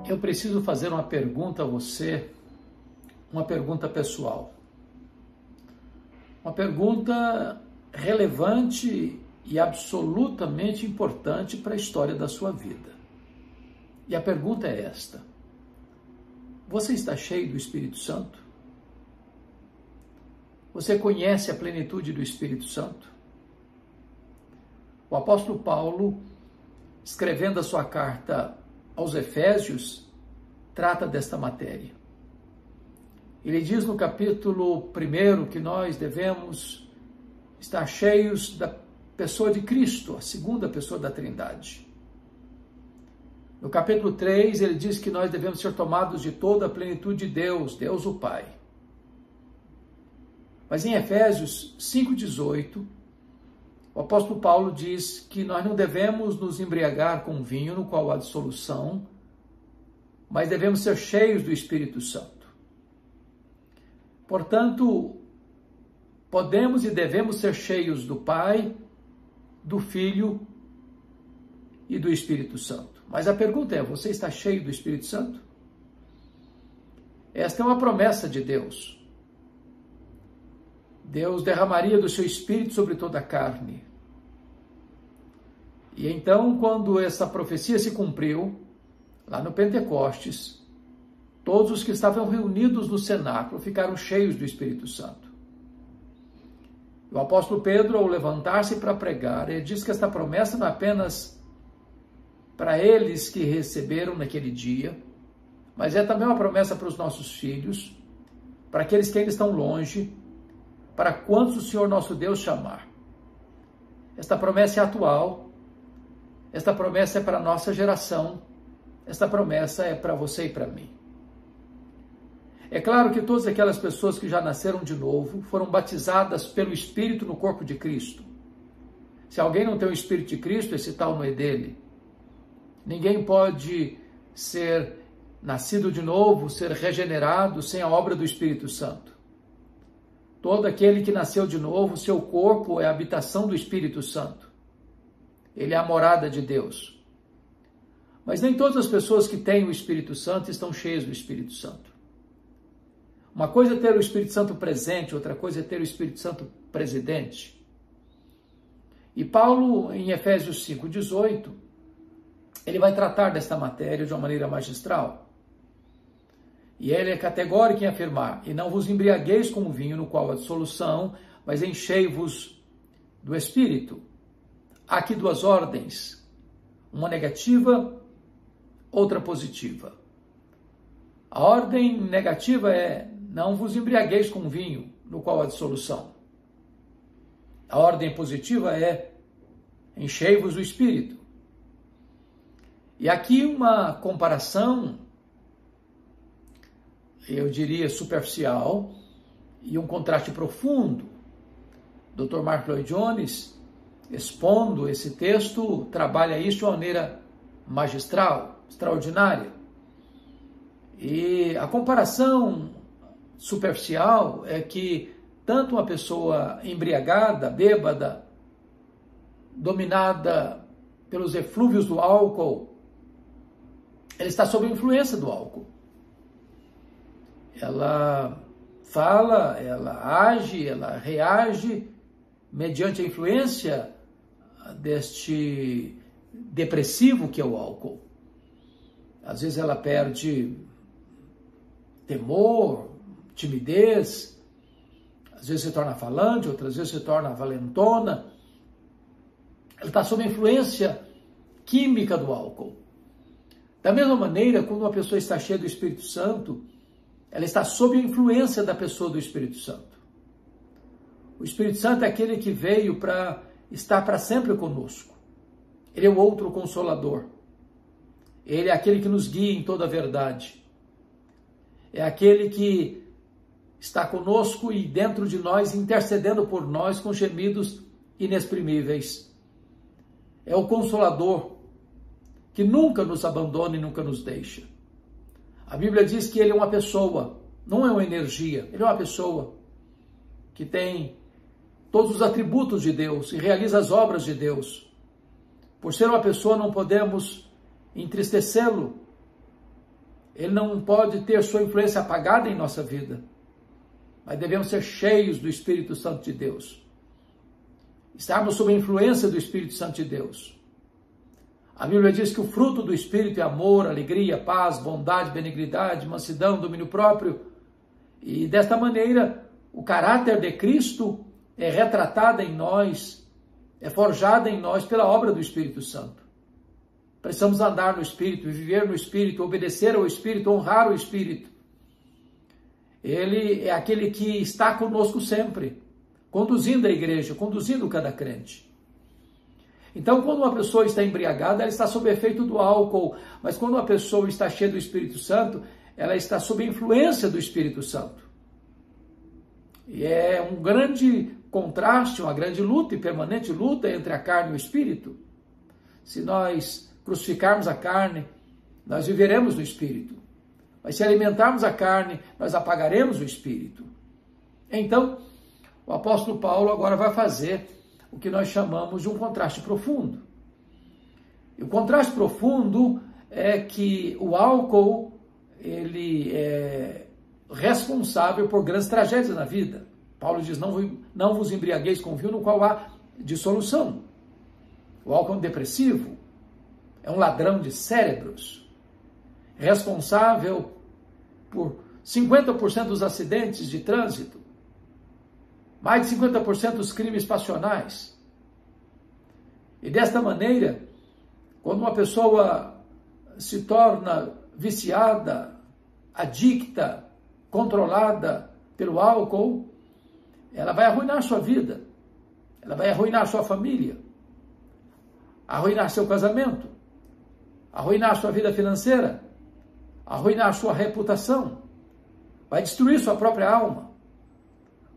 Eu preciso fazer uma pergunta a você, uma pergunta pessoal. Uma pergunta relevante e absolutamente importante para a história da sua vida. E a pergunta é esta: você está cheio do Espírito Santo? Você conhece a plenitude do Espírito Santo? O apóstolo Paulo, escrevendo a sua carta aos Efésios, trata desta matéria. Ele diz no capítulo 1 que nós devemos estar cheios da pessoa de Cristo, a segunda pessoa da Trindade. No capítulo 3, ele diz que nós devemos ser tomados de toda a plenitude de Deus, Deus o Pai. Mas em Efésios 5,18, o apóstolo Paulo diz que nós não devemos nos embriagar com vinho no qual há dissolução, mas devemos ser cheios do Espírito Santo. Portanto, podemos e devemos ser cheios do Pai, do Filho e do Espírito Santo. Mas a pergunta é, você está cheio do Espírito Santo? Esta é uma promessa de Deus. Deus derramaria do seu Espírito sobre toda a carne. E então, quando essa profecia se cumpriu, lá no Pentecostes, todos os que estavam reunidos no cenáculo ficaram cheios do Espírito Santo. O apóstolo Pedro, ao levantar-se para pregar, ele diz que esta promessa não é apenas para eles que receberam naquele dia, mas é também uma promessa para os nossos filhos, para aqueles que ainda estão longe, para quantos o Senhor nosso Deus chamar. Esta promessa é atual, esta promessa é para a nossa geração, esta promessa é para você e para mim. É claro que todas aquelas pessoas que já nasceram de novo foram batizadas pelo Espírito no corpo de Cristo. Se alguém não tem o Espírito de Cristo, esse tal não é dele. Ninguém pode ser nascido de novo, ser regenerado sem a obra do Espírito Santo. Todo aquele que nasceu de novo, seu corpo é a habitação do Espírito Santo. Ele é a morada de Deus. Mas nem todas as pessoas que têm o Espírito Santo estão cheias do Espírito Santo. Uma coisa é ter o Espírito Santo presente, outra coisa é ter o Espírito Santo presidente. E Paulo, em Efésios 5,18, ele vai tratar desta matéria de uma maneira magistral. E ele é categórico em afirmar, e não vos embriagueis com o vinho no qual há dissolução, mas enchei-vos do Espírito. Há aqui duas ordens, uma negativa, outra positiva. A ordem negativa é, não vos embriagueis com vinho no qual há dissolução. A ordem positiva é, enchei-vos do Espírito. E aqui uma comparação, eu diria superficial, e um contraste profundo. Dr. Mark Lloyd Jones, expondo esse texto, trabalha isso de uma maneira magistral, extraordinária. E a comparação superficial é que tanto uma pessoa embriagada, bêbada, dominada pelos eflúvios do álcool, ela está sob a influência do álcool. Ela fala, ela age, ela reage mediante a influência deste depressivo que é o álcool. Às vezes ela perde temor, timidez, às vezes se torna falante, outras vezes se torna valentona. Ela está sob a influência química do álcool. Da mesma maneira, quando uma pessoa está cheia do Espírito Santo, ela está sob a influência da pessoa do Espírito Santo. O Espírito Santo é aquele que veio para estar para sempre conosco. Ele é o outro consolador. Ele é aquele que nos guia em toda a verdade. É aquele que está conosco e dentro de nós, intercedendo por nós com gemidos inexprimíveis. É o Consolador, que nunca nos abandona e nunca nos deixa. A Bíblia diz que ele é uma pessoa, não é uma energia, ele é uma pessoa que tem todos os atributos de Deus e realiza as obras de Deus. Por ser uma pessoa, não podemos entristecê-lo. Ele não pode ter sua influência apagada em nossa vida, mas devemos ser cheios do Espírito Santo de Deus. Estarmos sob a influência do Espírito Santo de Deus. A Bíblia diz que o fruto do Espírito é amor, alegria, paz, bondade, benignidade, mansidão, domínio próprio. E desta maneira, o caráter de Cristo é retratado em nós, é forjado em nós pela obra do Espírito Santo. Precisamos andar no Espírito, viver no Espírito, obedecer ao Espírito, honrar o Espírito. Ele é aquele que está conosco sempre, conduzindo a igreja, conduzindo cada crente. Então, quando uma pessoa está embriagada, ela está sob efeito do álcool, mas quando uma pessoa está cheia do Espírito Santo, ela está sob a influência do Espírito Santo. E é um grande contraste, uma grande luta e permanente luta entre a carne e o Espírito. Se nós crucificarmos a carne, nós viveremos no Espírito. Mas se alimentarmos a carne, nós apagaremos o Espírito. Então, o apóstolo Paulo agora vai fazer o que nós chamamos de um contraste profundo. E o contraste profundo é que o álcool, ele é responsável por grandes tragédias na vida. Paulo diz, não vos embriagueis com vinho no qual há dissolução. O álcool é um depressivo, é um ladrão de cérebros, responsável por 50% dos acidentes de trânsito, mais de 50% dos crimes passionais. E desta maneira, quando uma pessoa se torna viciada, adicta, controlada pelo álcool, ela vai arruinar sua vida, ela vai arruinar sua família, arruinar seu casamento, arruinar sua vida financeira, arruinar sua reputação, vai destruir sua própria alma.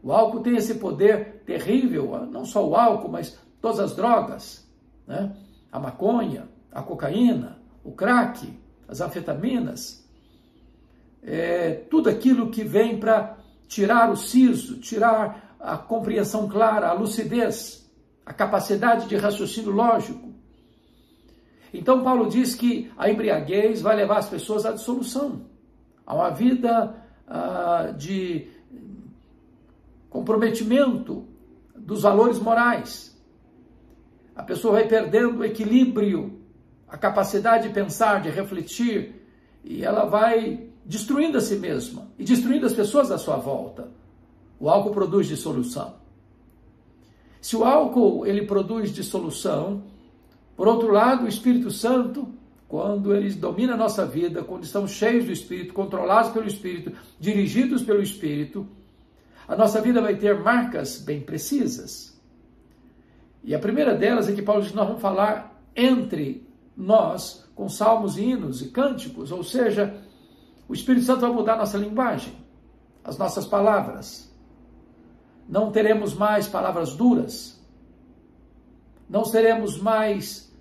O álcool tem esse poder terrível, não só o álcool, mas todas as drogas, né? A maconha, a cocaína, o crack, as anfetaminas, tudo aquilo que vem para tirar o siso, tirar a compreensão clara, a lucidez, a capacidade de raciocínio lógico. Então Paulo diz que a embriaguez vai levar as pessoas à dissolução, a uma vida de comprometimento dos valores morais. A pessoa vai perdendo o equilíbrio, a capacidade de pensar, de refletir, e ela vai destruindo a si mesma e destruindo as pessoas à sua volta. O álcool produz dissolução. Se o álcool ele produz dissolução, por outro lado, o Espírito Santo, quando ele domina a nossa vida, quando estamos cheios do Espírito, controlados pelo Espírito, dirigidos pelo Espírito, a nossa vida vai ter marcas bem precisas. E a primeira delas é que Paulo diz que nós vamos falar entre nós com salmos, hinos e cânticos, ou seja, o Espírito Santo vai mudar a nossa linguagem, as nossas palavras. Não teremos mais palavras duras, não seremos mais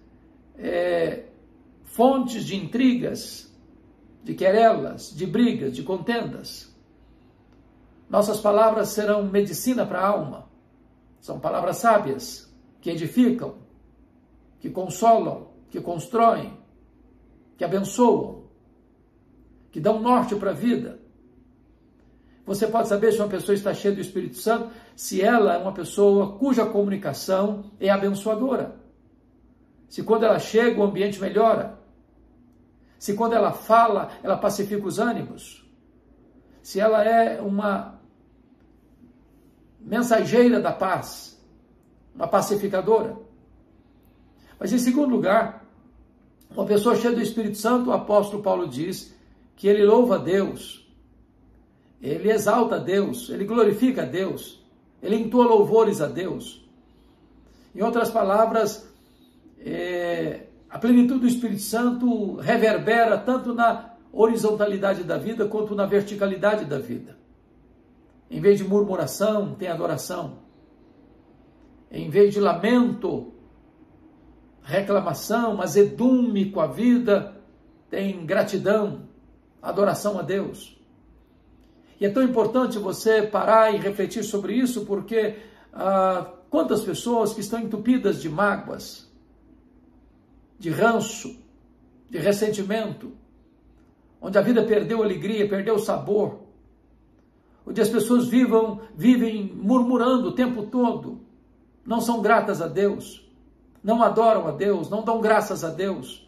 fontes de intrigas, de querelas, de brigas, de contendas. Nossas palavras serão medicina para a alma. São palavras sábias, que edificam, que consolam, que constroem, que abençoam, que dão norte para a vida. Você pode saber se uma pessoa está cheia do Espírito Santo, se ela é uma pessoa cuja comunicação é abençoadora. Se quando ela chega o ambiente melhora. Se quando ela fala, ela pacifica os ânimos. Se ela é uma mensageira da paz, uma pacificadora. Mas em segundo lugar, uma pessoa cheia do Espírito Santo, o apóstolo Paulo diz que ele louva a Deus, ele exalta a Deus, ele glorifica a Deus, ele entoa louvores a Deus. Em outras palavras, a plenitude do Espírito Santo reverbera tanto na horizontalidade da vida quanto na verticalidade da vida. Em vez de murmuração, tem adoração. Em vez de lamento, reclamação, azedume com a vida, tem gratidão, adoração a Deus. E é tão importante você parar e refletir sobre isso, porque quantas pessoas que estão entupidas de mágoas, de ranço, de ressentimento, onde a vida perdeu a alegria, perdeu o sabor, onde as pessoas vivem murmurando o tempo todo, não são gratas a Deus, não adoram a Deus, não dão graças a Deus,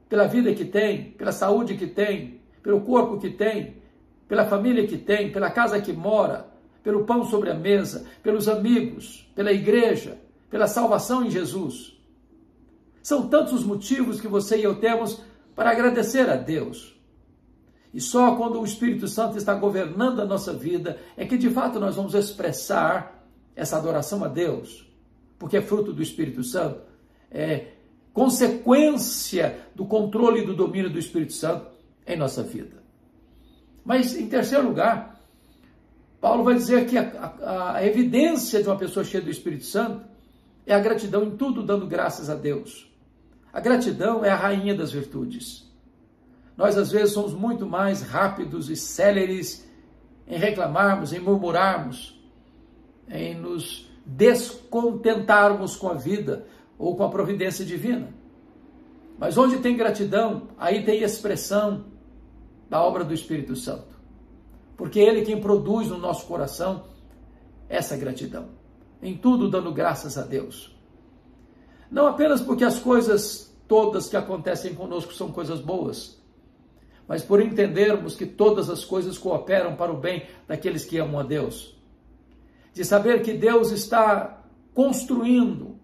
pela vida que tem, pela saúde que tem, pelo corpo que tem, pela família que tem, pela casa que mora, pelo pão sobre a mesa, pelos amigos, pela igreja, pela salvação em Jesus. São tantos os motivos que você e eu temos para agradecer a Deus. E só quando o Espírito Santo está governando a nossa vida é que de fato nós vamos expressar essa adoração a Deus, porque é fruto do Espírito Santo, é consequência do controle e do domínio do Espírito Santo em nossa vida. Mas, em terceiro lugar, Paulo vai dizer que a evidência de uma pessoa cheia do Espírito Santo é a gratidão em tudo, dando graças a Deus. A gratidão é a rainha das virtudes. Nós, às vezes, somos muito mais rápidos e céleres em reclamarmos, em murmurarmos, em nos descontentarmos com a vida ou com a providência divina. Mas onde tem gratidão, aí tem expressão da obra do Espírito Santo. Porque é Ele quem produz no nosso coração essa gratidão. Em tudo dando graças a Deus. Não apenas porque as coisas todas que acontecem conosco são coisas boas, mas por entendermos que todas as coisas cooperam para o bem daqueles que amam a Deus. De saber que Deus está construindo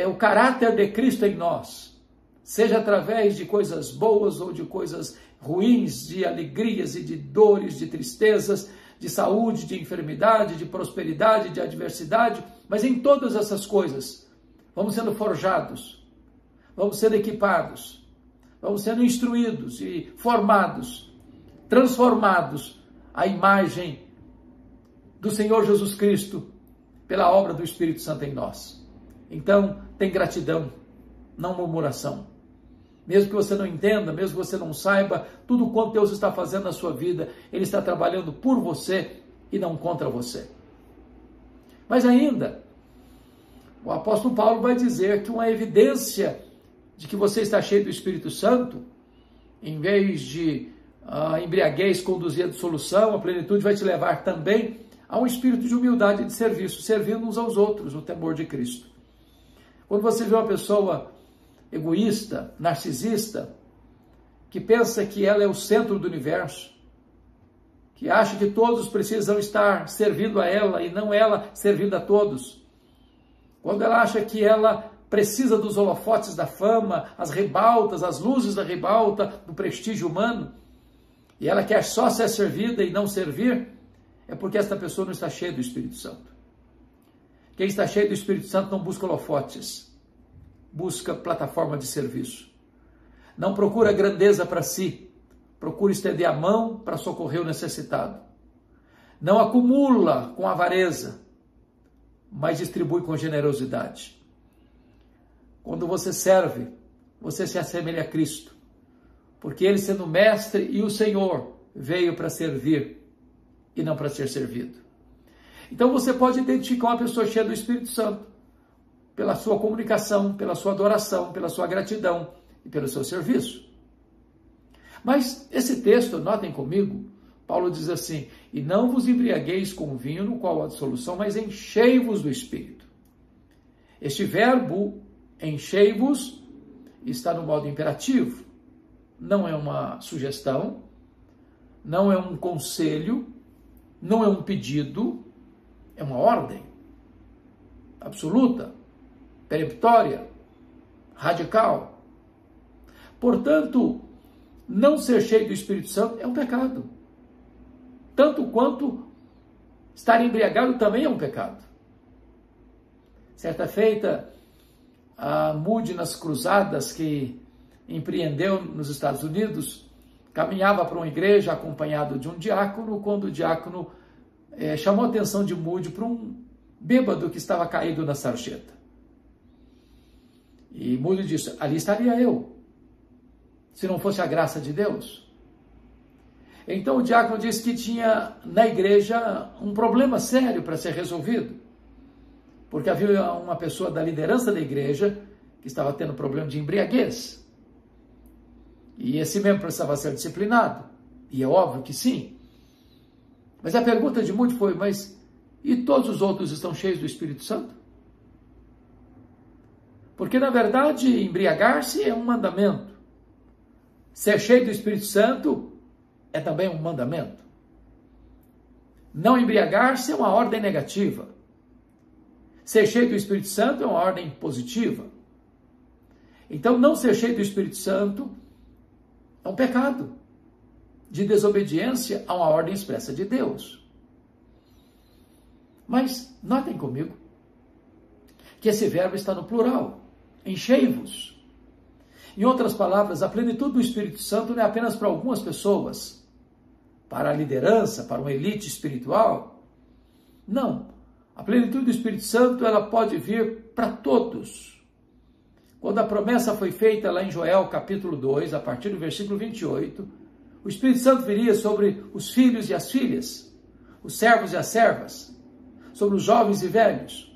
o caráter de Cristo em nós, seja através de coisas boas ou de coisas ruins, de alegrias e de dores, de tristezas, de saúde, de enfermidade, de prosperidade, de adversidade, mas em todas essas coisas vamos sendo forjados, vamos sendo equipados, vamos sendo instruídos e formados, transformados à imagem do Senhor Jesus Cristo pela obra do Espírito Santo em nós. Então, tem gratidão, não murmuração. Mesmo que você não entenda, mesmo que você não saiba, tudo quanto Deus está fazendo na sua vida, Ele está trabalhando por você e não contra você. Mas ainda, o apóstolo Paulo vai dizer que uma evidência de que você está cheio do Espírito Santo, em vez de embriaguez conduzir a dissolução, a plenitude vai te levar também a um espírito de humildade e de serviço, servindo uns aos outros no temor de Cristo. Quando você vê uma pessoa egoísta, narcisista, que pensa que ela é o centro do universo, que acha que todos precisam estar servindo a ela e não ela servindo a todos, quando ela acha que ela precisa dos holofotes da fama, as ribaltas, as luzes da ribalta, do prestígio humano, e ela quer só ser servida e não servir, é porque esta pessoa não está cheia do Espírito Santo. Quem está cheio do Espírito Santo não busca holofotes, busca plataforma de serviço. Não procura grandeza para si, procura estender a mão para socorrer o necessitado. Não acumula com avareza, mas distribui com generosidade. Quando você serve, você se assemelha a Cristo, porque Ele, sendo mestre e o Senhor, veio para servir e não para ser servido. Então você pode identificar uma pessoa cheia do Espírito Santo pela sua comunicação, pela sua adoração, pela sua gratidão e pelo seu serviço. Mas esse texto, notem comigo, Paulo diz assim: e não vos embriagueis com vinho no qual há dissolução, mas enchei-vos do Espírito. Este verbo, enchei-vos, está no modo imperativo. Não é uma sugestão, não é um conselho, não é um pedido, é uma ordem absoluta, peremptória, radical. Portanto, não ser cheio do Espírito Santo é um pecado. Tanto quanto estar embriagado também é um pecado. Certa feita, a Moody, nas cruzadas que empreendeu nos Estados Unidos, caminhava para uma igreja acompanhado de um diácono, quando o diácono chamou a atenção de Moody para um bêbado que estava caído na sarjeta. E Moody disse: ali estaria eu, se não fosse a graça de Deus. Então o diácono disse que tinha na igreja um problema sério para ser resolvido, porque havia uma pessoa da liderança da igreja que estava tendo problema de embriaguez. E esse membro precisava ser disciplinado. E é óbvio que sim. Mas a pergunta de Moody foi: mas e todos os outros estão cheios do Espírito Santo? Porque, na verdade, embriagar-se é um mandamento. Ser cheio do Espírito Santo é também um mandamento. Não embriagar-se é uma ordem negativa. Ser cheio do Espírito Santo é uma ordem positiva. Então, não ser cheio do Espírito Santo é um pecado de desobediência a uma ordem expressa de Deus. Mas notem comigo que esse verbo está no plural, enchei-vos. Em outras palavras, a plenitude do Espírito Santo não é apenas para algumas pessoas, para a liderança, para uma elite espiritual. Não, a plenitude do Espírito Santo ela pode vir para todos. Quando a promessa foi feita lá em Joel capítulo 2, a partir do versículo 28, o Espírito Santo viria sobre os filhos e as filhas, os servos e as servas, sobre os jovens e velhos.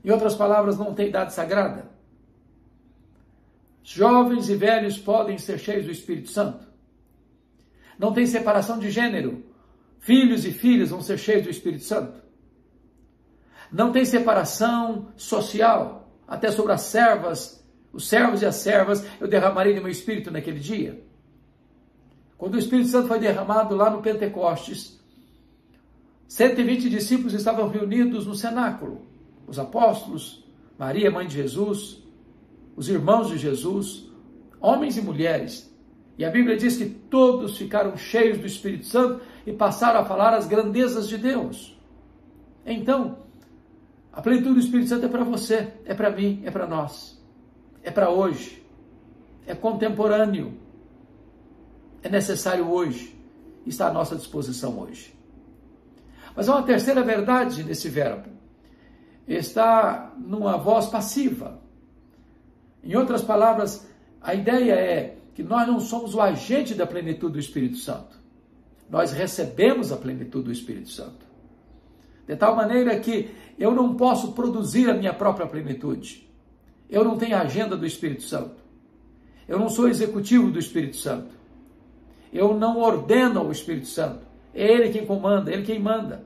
Em outras palavras, não tem idade sagrada. Jovens e velhos podem ser cheios do Espírito Santo. Não tem separação de gênero. Filhos e filhas vão ser cheios do Espírito Santo. Não tem separação social. Até sobre as servas, os servos e as servas, eu derramarei do meu Espírito naquele dia. Quando o Espírito Santo foi derramado lá no Pentecostes, 120 discípulos estavam reunidos no cenáculo. Os apóstolos, Maria, mãe de Jesus, os irmãos de Jesus, homens e mulheres. E a Bíblia diz que todos ficaram cheios do Espírito Santo e passaram a falar as grandezas de Deus. Então, a plenitude do Espírito Santo é para você, é para mim, é para nós. É para hoje. É contemporâneo. É necessário hoje. Está à nossa disposição hoje. Mas há uma terceira verdade nesse verbo. Está numa voz passiva. Em outras palavras, a ideia é que nós não somos o agente da plenitude do Espírito Santo. Nós recebemos a plenitude do Espírito Santo. De tal maneira que eu não posso produzir a minha própria plenitude. Eu não tenho a agenda do Espírito Santo. Eu não sou executivo do Espírito Santo. Eu não ordeno o Espírito Santo. É Ele quem comanda, é Ele quem manda.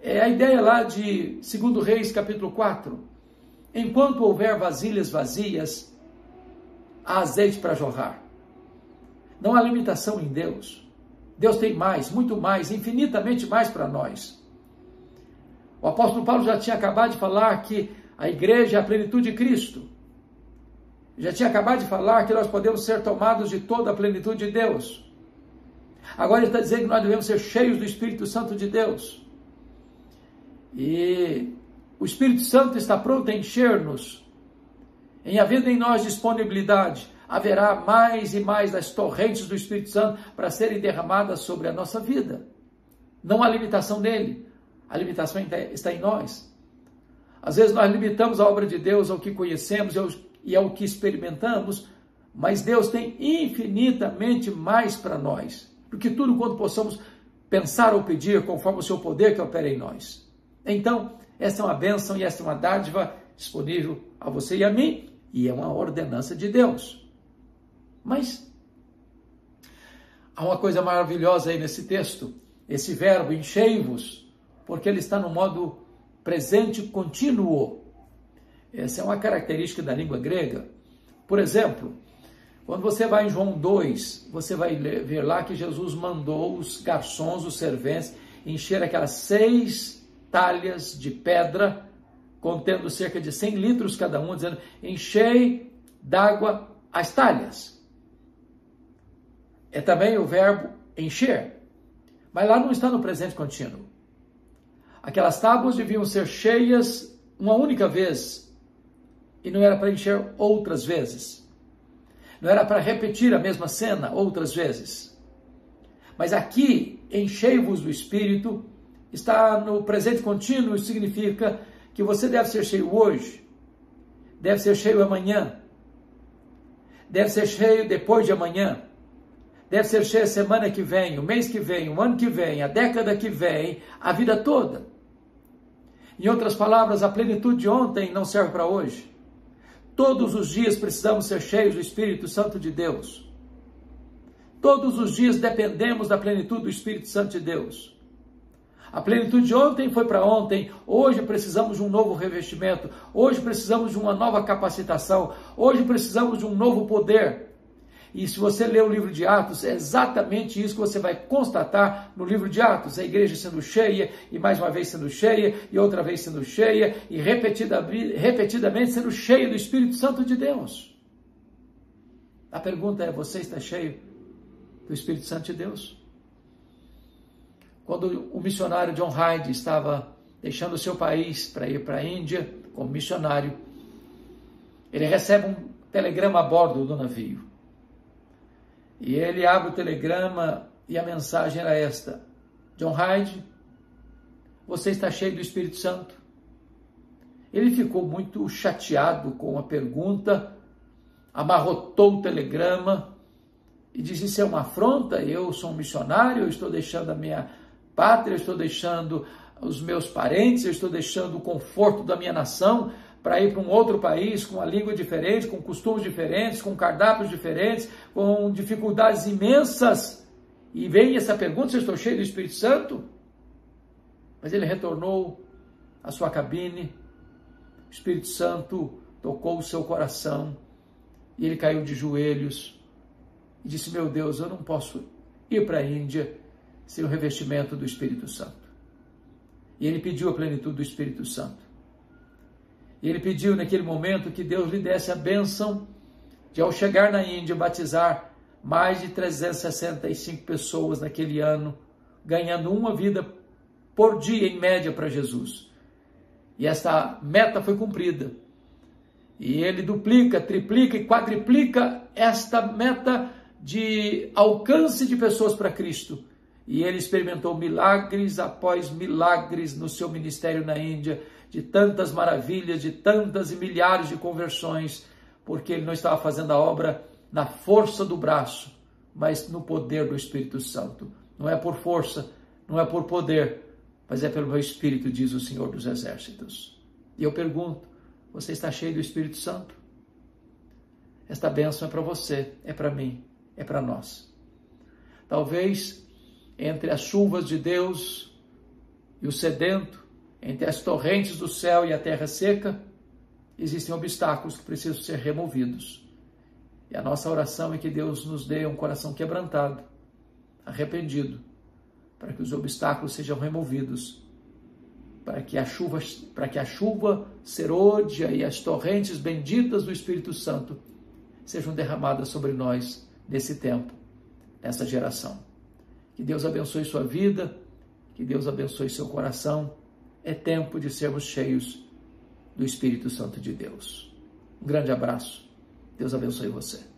É a ideia lá de 2 Reis, capítulo 4. Enquanto houver vasilhas vazias, há azeite para jorrar. Não há limitação em Deus. Deus tem mais, muito mais, infinitamente mais para nós. O apóstolo Paulo já tinha acabado de falar que a igreja é a plenitude de Cristo. Já tinha acabado de falar que nós podemos ser tomados de toda a plenitude de Deus. Agora ele está dizendo que nós devemos ser cheios do Espírito Santo de Deus. E o Espírito Santo está pronto a encher-nos. Em havendo em nós disponibilidade, haverá mais e mais das torrentes do Espírito Santo para serem derramadas sobre a nossa vida. Não há limitação nele. A limitação está em nós. Às vezes nós limitamos a obra de Deus ao que conhecemos e ao que experimentamos, mas Deus tem infinitamente mais para nós do que tudo quanto possamos pensar ou pedir, conforme o seu poder que opera em nós. Então, esta é uma bênção e esta é uma dádiva disponível a você e a mim, e é uma ordenança de Deus. Mas há uma coisa maravilhosa aí nesse texto, esse verbo, enchei-vos, porque ele está no modo presente contínuo. Essa é uma característica da língua grega. Por exemplo, quando você vai em João 2, você vai ver lá que Jesus mandou os garçons, os serventes, encher aquelas 6 talhas de pedra, contendo cerca de 100 litros cada um, dizendo, enchei d'água as talhas. É também o verbo encher, mas lá não está no presente contínuo. Aquelas tábuas deviam ser cheias uma única vez, e não era para encher outras vezes. Não era para repetir a mesma cena outras vezes. Mas aqui, enchei-vos do Espírito, está no presente contínuo, significa que você deve ser cheio hoje, deve ser cheio amanhã, deve ser cheio depois de amanhã, deve ser cheio a semana que vem, o mês que vem, o ano que vem, a década que vem, a vida toda. Em outras palavras, a plenitude de ontem não serve para hoje. Todos os dias precisamos ser cheios do Espírito Santo de Deus. Todos os dias dependemos da plenitude do Espírito Santo de Deus. A plenitude de ontem foi para ontem, hoje precisamos de um novo revestimento, hoje precisamos de uma nova capacitação, hoje precisamos de um novo poder. E se você ler o livro de Atos, é exatamente isso que você vai constatar no livro de Atos, a igreja sendo cheia, e mais uma vez sendo cheia, e outra vez sendo cheia, e repetidamente sendo cheia do Espírito Santo de Deus. A pergunta é, você está cheio do Espírito Santo de Deus? quando o missionário John Hyde estava deixando o seu país para ir para a Índia como missionário, ele recebe um telegrama a bordo do navio. E ele abre o telegrama e a mensagem era esta: John Hyde, você está cheio do Espírito Santo? Ele ficou muito chateado com a pergunta, amarrotou o telegrama e disse: isso é uma afronta, eu sou um missionário, eu estou deixando a minha pátria, eu estou deixando os meus parentes, eu estou deixando o conforto da minha nação para ir para um outro país com uma língua diferente, com costumes diferentes, com cardápios diferentes, com dificuldades imensas. E vem essa pergunta: se eu estou cheio do Espírito Santo? Mas ele retornou à sua cabine, o Espírito Santo tocou o seu coração e ele caiu de joelhos e disse: meu Deus, eu não posso ir para a Índia sem o revestimento do Espírito Santo. E ele pediu a plenitude do Espírito Santo. E ele pediu naquele momento que Deus lhe desse a bênção de, ao chegar na Índia, batizar mais de 365 pessoas naquele ano, ganhando uma vida por dia em média para Jesus. E esta meta foi cumprida. E ele duplica, triplica e quadriplica esta meta de alcance de pessoas para Cristo. E ele experimentou milagres após milagres no seu ministério na Índia, de tantas maravilhas, de tantas e milhares de conversões, porque ele não estava fazendo a obra na força do braço, mas no poder do Espírito Santo. Não é por força, não é por poder, mas é pelo meu Espírito, diz o Senhor dos Exércitos. E eu pergunto: você está cheio do Espírito Santo? Esta bênção é para você, é para mim, é para nós. Talvez entre as chuvas de Deus e o sedento, entre as torrentes do céu e a terra seca, existem obstáculos que precisam ser removidos. E a nossa oração é que Deus nos dê um coração quebrantado, arrependido, para que os obstáculos sejam removidos, para que a chuva serôdia e as torrentes benditas do Espírito Santo sejam derramadas sobre nós nesse tempo, nessa geração. Que Deus abençoe sua vida, que Deus abençoe seu coração. É tempo de sermos cheios do Espírito Santo de Deus. Um grande abraço. Deus abençoe você.